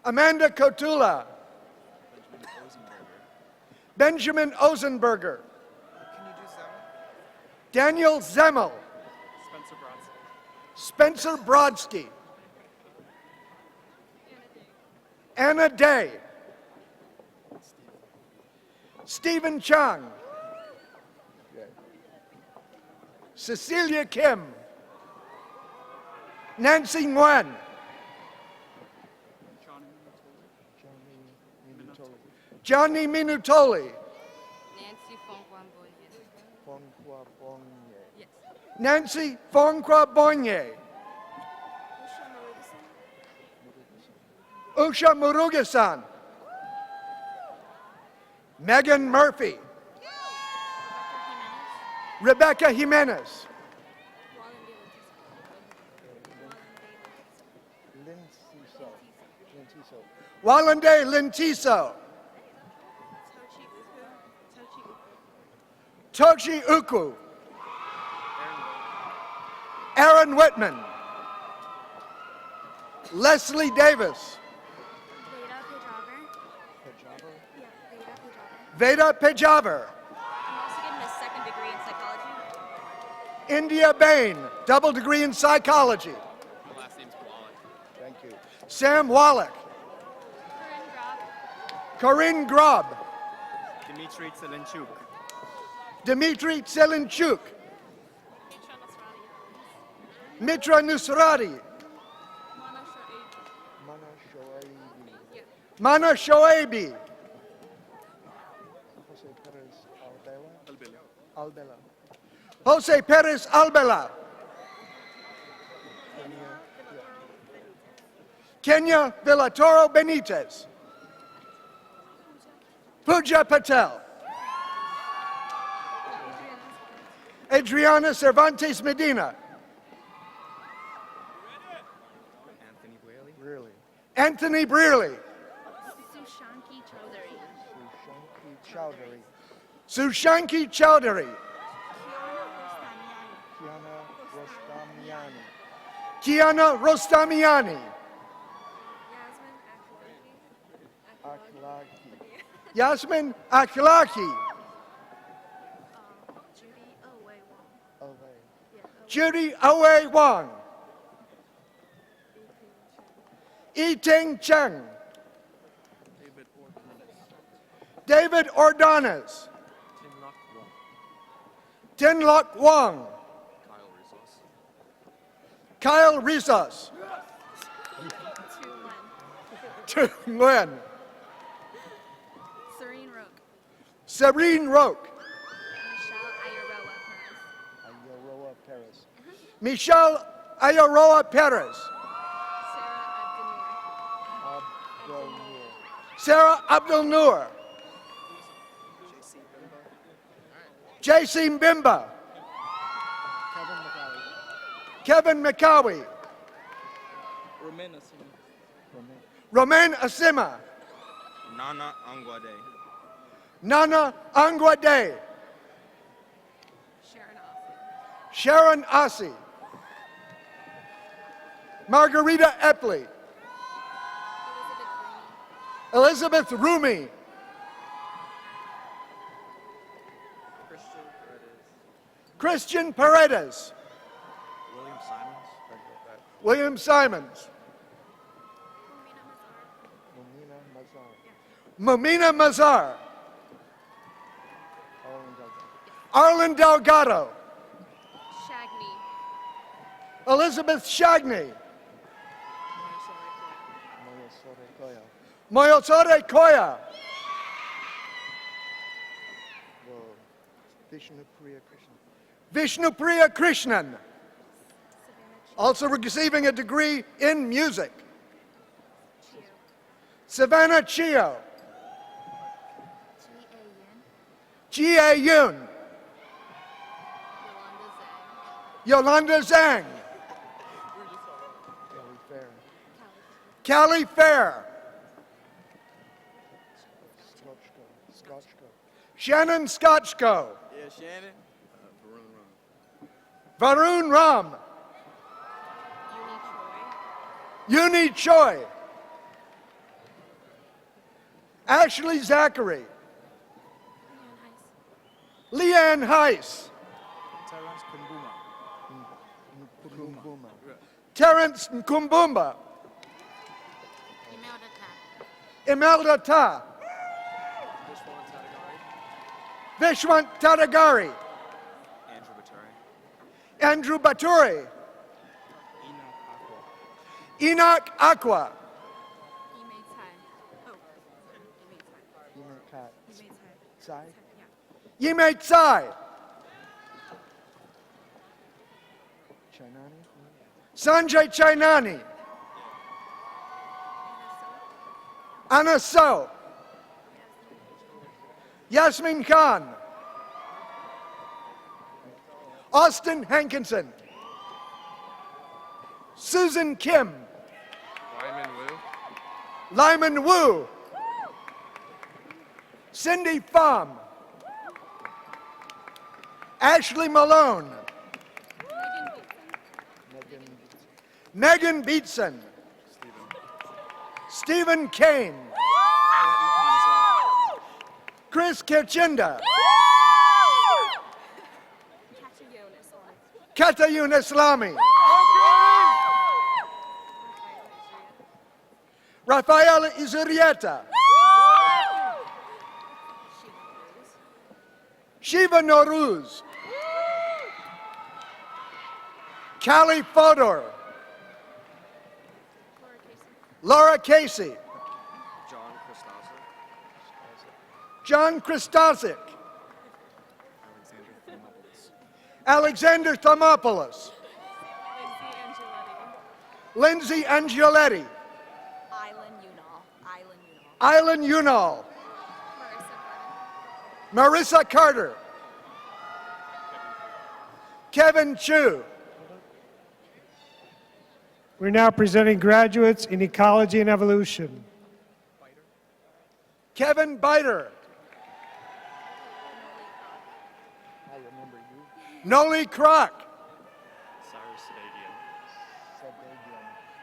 S7: Amanda Kotula. Benjamin Ozenberger. Daniel Zemmel. Spencer Brodsky. Anna Day. Stephen Chung. Cecilia Kim. Nancy Nguyen. Johnny Minutoli. Nancy Fongkwa Bonye. Usha Murugasan. Megan Murphy. Rebecca Jimenez. Walande Lintiso. Tochi Uku. Aaron Whitman. Leslie Davis. Veda Pejavar.
S9: I'm also getting a second degree in psychology.
S7: India Bain, double degree in psychology.
S8: My last name's Wallach.
S7: Thank you. Sam Wallach. Corinne Grob.
S8: Dmitry Zelenchuk.
S7: Dmitry Tselinchuk. Mitra Nusrati. Mana Shoabi. Jose Perez Albela. Kenya Villatoro Benitez. Pooja Patel. Adriana Cervantes Medina.
S8: Anthony Whaley.
S7: Anthony Brearley.
S9: Sushanki Chowdhury.
S7: Sushanki Chowdhury. Kiana Rostamiani. Yasmin Akhlaki. Judy Awei Wong. Yi-Ting Cheng. David Ordonez. Tin-Lock Wong. Kyle Rizos. Tu Nguyen.
S9: Serene Roque.
S7: Serene Roque.
S9: Michelle Ayaroa Perez.
S7: Michelle Ayaroa Perez.
S9: Sarah Abdul
S7: Sarah
S9: Noor.
S7: Abdul Noor. JC Mbimba. Kevin McCowie. Romain Asima.
S8: Nana Angwade.
S7: Nana Angwade. Sharon Ossie. Margarita Epley. Elizabeth Rumi. Christian Paredes. William Simons. Momina Mazar. Arlen Delgado.
S9: Shagney.
S7: Elizabeth Shagney. Moyosore Koya. Vishnupriya Krishnan. Also receiving a degree in music. Savannah Chio. Jie Yun. Yolanda Zhang. Callie Fair. Shannon Scotchko.
S8: Yeah, Shannon.
S7: Varun Ram. Uni Choi. Ashley Zachary. Leanne Heiss. Terrence Nkumbumba. Imelda Ta. Vishwant Tadagari. Andrew Baturi. Enoch Aqua. Yimei Tsai. Sanjay Chainani. Anna So. Yasmin Khan. Austin Hankinson. Susan Kim. Lyman Wu. Cindy Pham. Ashley Malone. Megan Beatson. Stephen Kane. Chris Kirchinda. Katayun Islami. Rafael Izurieta. Shiva Noruz. Callie Fodor. Laura Casey. John Christosic. Alexander Thermopoulos. Lindsay Angioletti. Island Unal. Marissa Carter. Kevin Chu.
S1: We're now presenting graduates in ecology and evolution.
S7: Kevin Biter. Noli Kroc.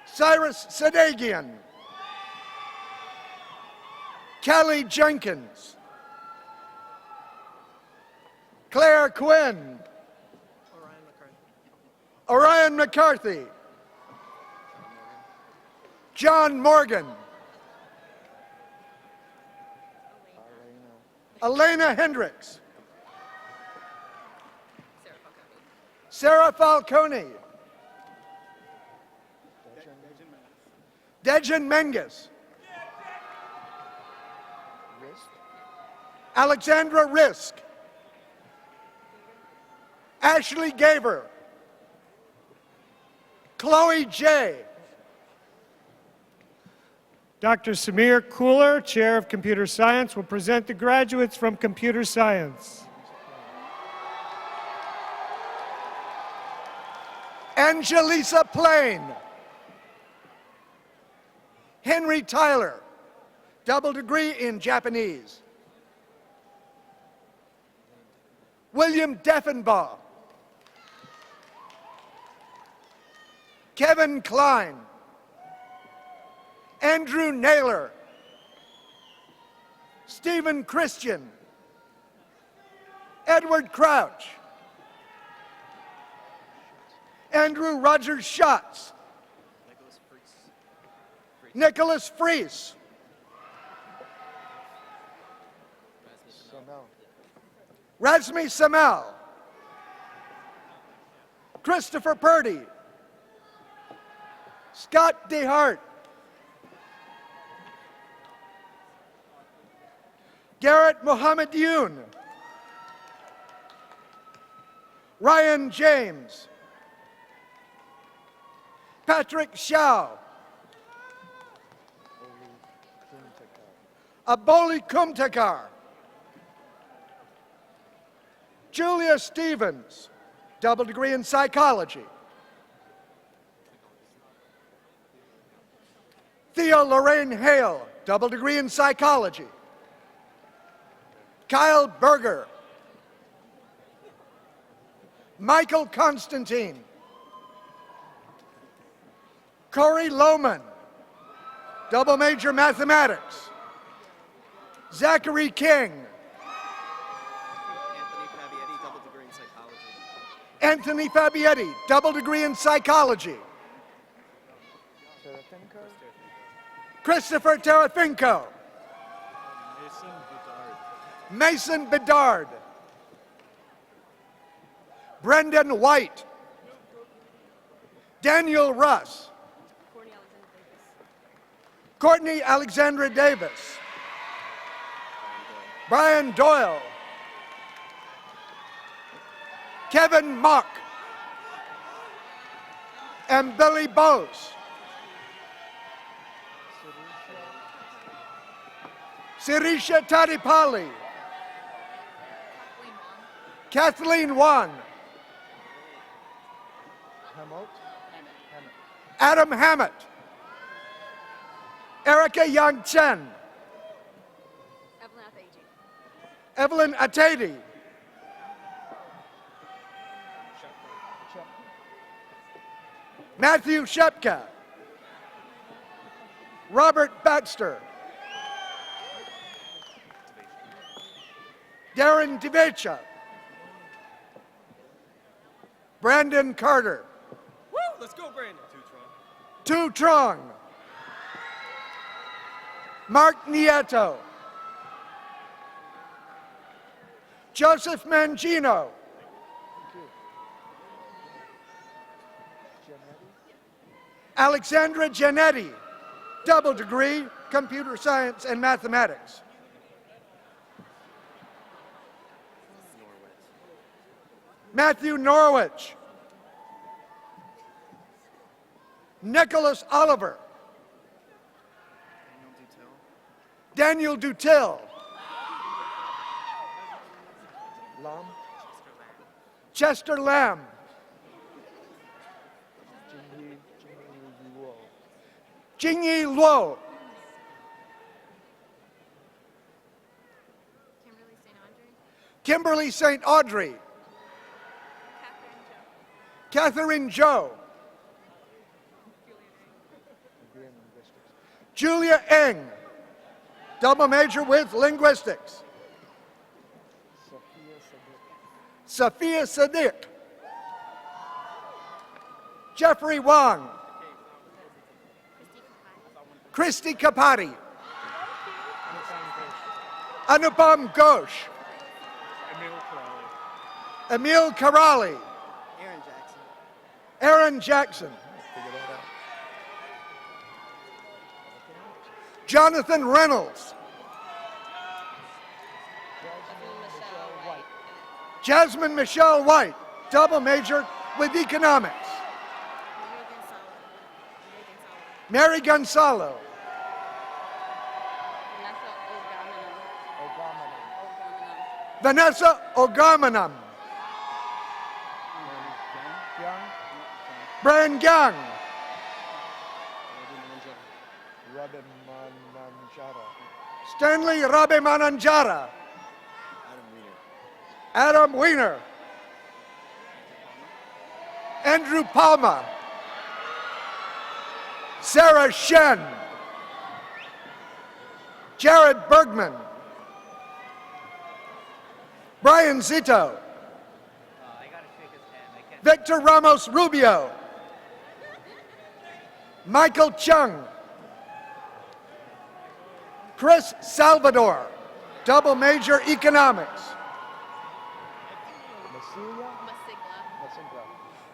S7: Cyrus Sadagian. Kelly Jenkins. Claire Quinn. Orion McCarthy. John Morgan. Elena Hendricks. Sarah Falcone. Dejan Menges. Alexandra Risk. Ashley Gaver. Chloe J.
S1: Dr. Samir Cooler, Chair of Computer Science, will present the graduates from Computer Science.
S7: Angelisa Plain. Henry Tyler, double degree in Japanese. William Deffenbaugh. Kevin Klein. Andrew Naylor. Stephen Christian. Edward Crouch. Andrew Rogers Schatz. Nicholas Fries. Razmi Samel. Christopher Purdy. Scott DeHart. Garrett Mohammed Yoon. Ryan James. Patrick Shao. Aboli Kumtakar. Julia Stevens, double degree in psychology. Thea Lorraine Hale, double degree in psychology. Kyle Berger. Michael Constantine. Corey Lohman, double major mathematics. Zachary King. Anthony Fabietti, double degree in psychology. Christopher Terafinko. Mason Bedard. Brendan White. Daniel Russ. Courtney Alexandra Davis. Brian Doyle. Kevin Mock. And Billy Bose. Sirisha Tadipali. Kathleen Wan. Adam Hammett. Erica Young Chen. Evelyn Atedi. Matthew Shepka. Robert Baxter. Darren Devecha. Brandon Carter.
S8: Woo! Let's go, Brandon.
S7: Tu Trong. Mark Nieto. Joseph Mangino. Alexandra Janetti, double degree, computer science and mathematics. Matthew Norwich. Nicholas Oliver. Daniel Dutil. Chester Lamb. Jingyi Luo.
S9: Kimberly St. Audrey.
S7: Kimberly St. Audrey. Catherine Zhou. Julia Eng. Double major with linguistics. Sophia Sadiq. Jeffrey Wang. Christy Kapati. Anupam Ghosh. Emil Karali. Aaron Jackson. Jonathan Reynolds. Jasmine Michelle White, double major with economics. Mary Gonzalo. Vanessa Ogamanam. Brian Gang. Stanley Rabimananjara. Adam Wiener. Andrew Palma. Sarah Shen. Jared Bergman. Brian Zito. Victor Ramos Rubio. Michael Chung. Chris Salvador, double major economics.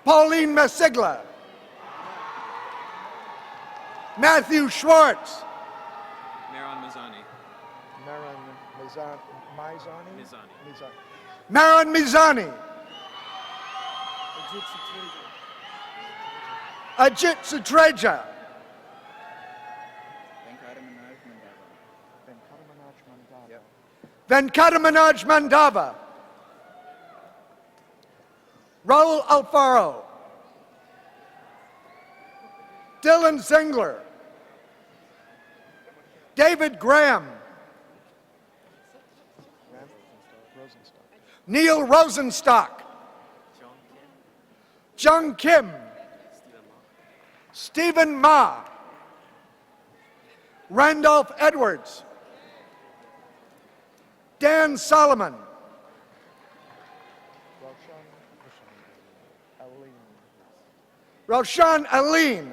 S7: Pauline Masigla. Matthew Schwartz.
S8: Maron Mizani.
S7: Maron Mizani. Ajit Sutreja. Venkatamanaj Mandava. Raul Alfaro. Dylan Zingler. David Graham. Neil Rosenstock. Jung Kim. Stephen Ma. Randolph Edwards. Dan Solomon. Roshan Aline.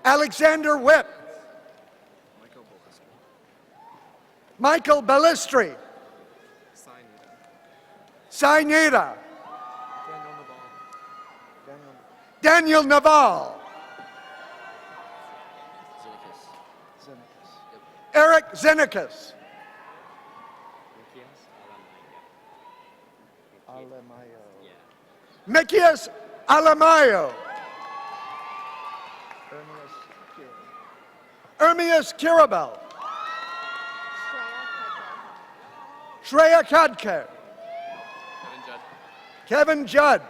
S7: Alexander Whip. Michael Ballistri. Sainida. Daniel Naval. Eric Zenekas. Mikias Alamayo. Ermias Kirabel. Shreya Kadkar. Kevin Judd.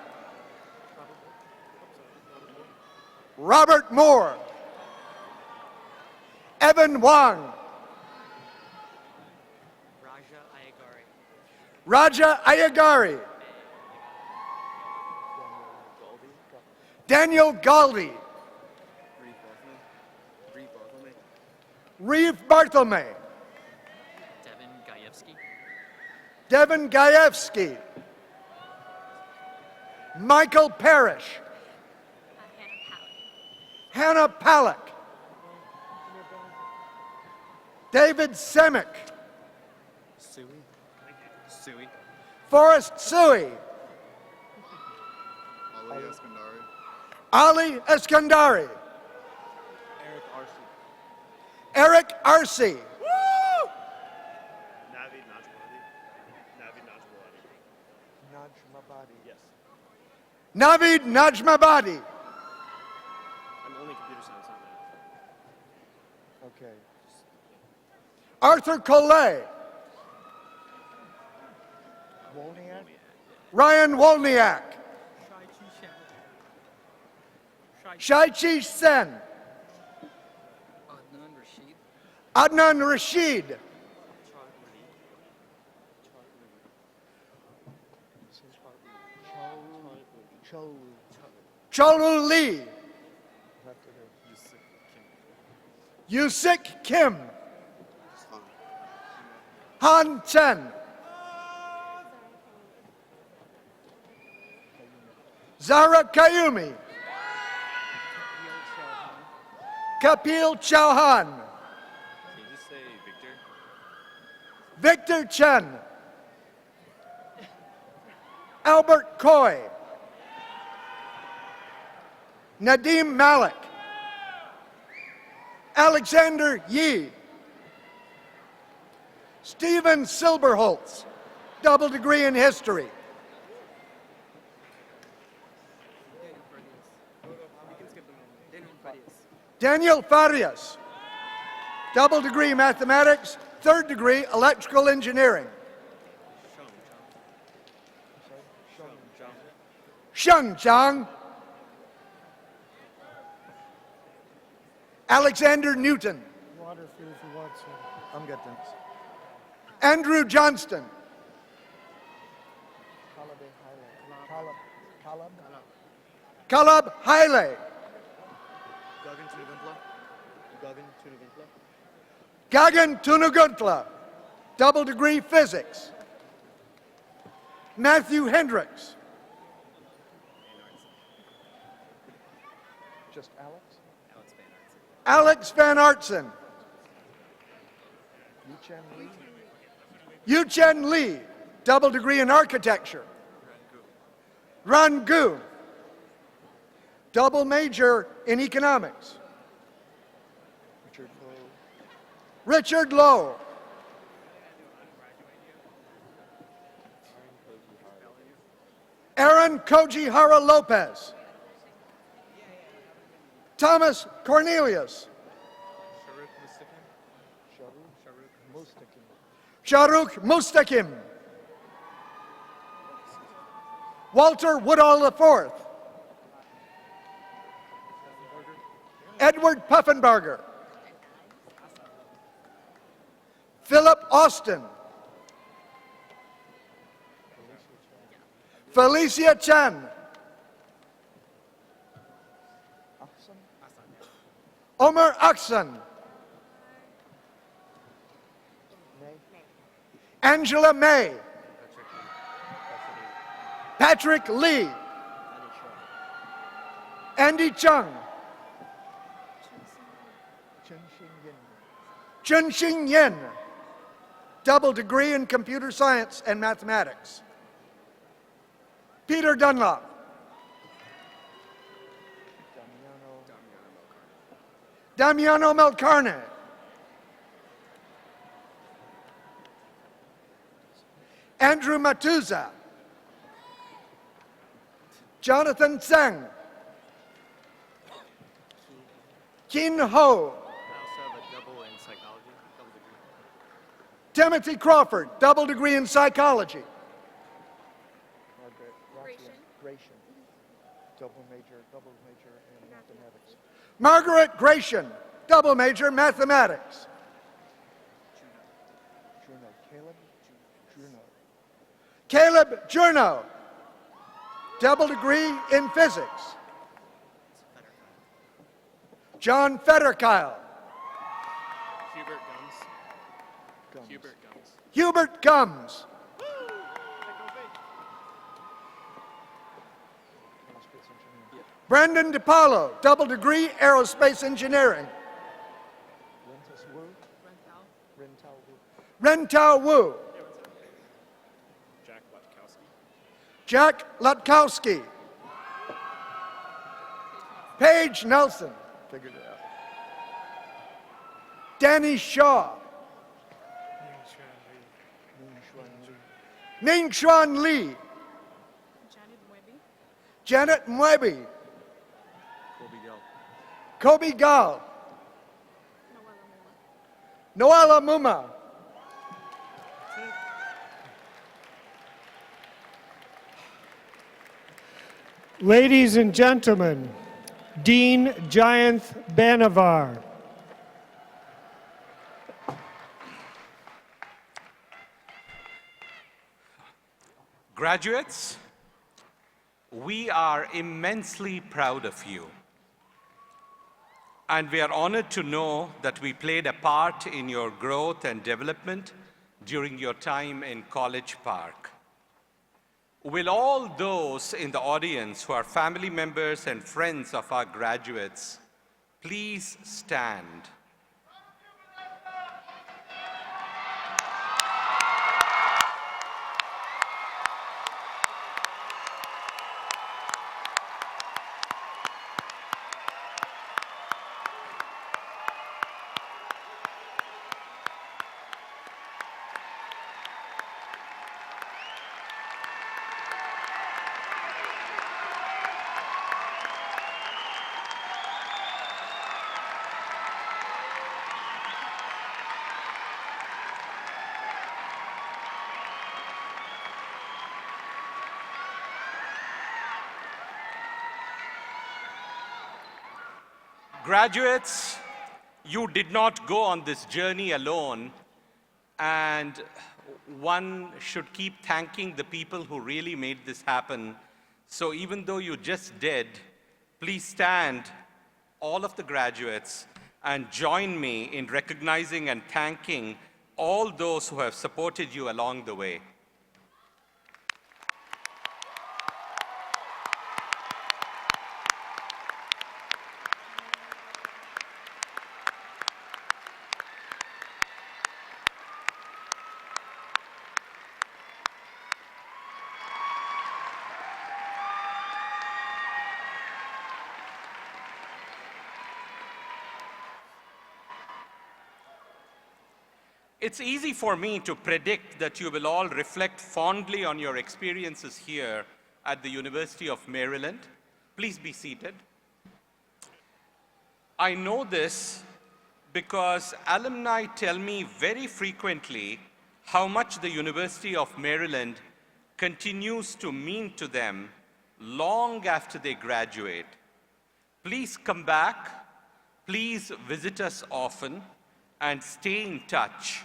S7: Robert Moore. Evan Wang. Raja Ayagari. Daniel Galdi. Reeve Barthelme. Devin Gajewski. Michael Parrish. Hannah Palick. David Semick. Forrest Sui. Ali Eskandari. Eric Arce. Navid Najmabadi.
S8: I'm only computer science, not math.
S7: Okay. Arthur Collet. Ryan Wolniak. Shaichi Sen. Adnan Rashid. Cholu Lee. Yusik Kim. Han Chen. Zara Kayumi. Kapil Chauhan.
S8: Can you just say Victor?
S7: Victor Chen. Albert Coy. Nadim Malik. Alexander Yi. Stephen Silberholtz, double degree in history. Daniel Farias, double degree mathematics, third degree electrical engineering. Sheng Zhang. Alexander Newton.
S1: Water for you if you want some.
S7: I'm good, thanks. Andrew Johnston. Kalab Haile. Gagan Tunuguntla, double degree physics. Matthew Hendricks. Just Alex? Alex Van Artsen. Yu Chen Lee, double degree in architecture. Ran Gu, double major in economics. Richard Lowe. Aaron Kojihara Lopez. Thomas Cornelius. Shahrukh Mustaqim. Walter Woodall IV. Edward Puffenbarger. Philip Austin. Felicia Chan. Omar Aksan. Angela May. Patrick Lee. Andy Chung. Chunxing Yin, double degree in computer science and mathematics. Peter Dunlop. Damiano Melcarne. Andrew Matuza. Jonathan Tseng. Kin Ho.
S8: I also have a double in psychology, double degree.
S7: Timothy Crawford, double degree in psychology. Gratian. Double major in mathematics. Margaret Gratian, double major mathematics. Caleb Jurno, double degree in physics. John Fetterkyle. Hubert Gums. Brandon DiPaolo, double degree aerospace engineering. Rentao Wu. Jack Lutkowski. Paige Nelson. Figured it out. Danny Shaw. Ming Xuan Lee. Janet Mwebi. Kobe Gall. Noala Muma.
S1: Ladies and gentlemen, Dean Jayanth Banavar.
S2: Graduates, we are immensely proud of you. And we are honored to know that we played a part in your growth and development during your time in College Park. Will all those in the audience who are family members and friends of our graduates please stand? Graduates, you did not go on this journey alone, and one should keep thanking the people who really made this happen. So even though you just did, please stand, all of the graduates, and join me in recognizing and thanking all those who have supported you along the way. It's easy for me to predict that you will all reflect fondly on your experiences here at the University of Maryland. Please be seated. I know this because alumni tell me very frequently how much the University of Maryland continues to mean to them long after they graduate. Please come back, please visit us often, and stay in touch.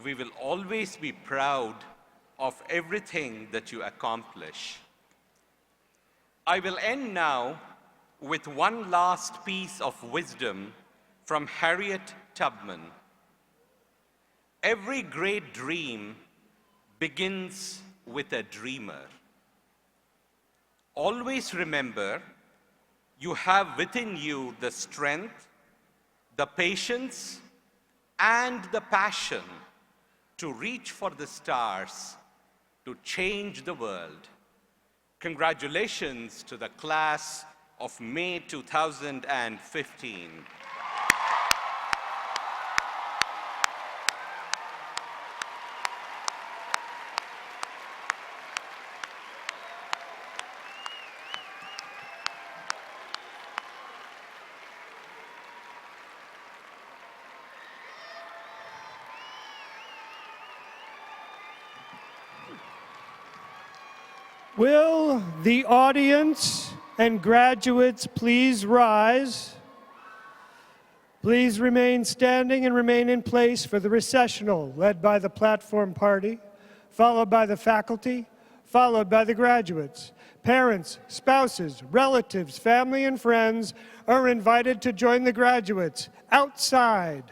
S2: We will always be proud of everything that you accomplish. I will end now with one last piece of wisdom from Harriet Tubman. Every great dream begins with a dreamer. Always remember, you have within you the strength, the patience, and the passion to reach for the stars, to change the world. Congratulations to the class of May 2015.
S1: Will the audience and graduates please rise? Please remain standing and remain in place for the recessional, led by the platform party, followed by the faculty, followed by the graduates. Parents, spouses, relatives, family, and friends are invited to join the graduates outside.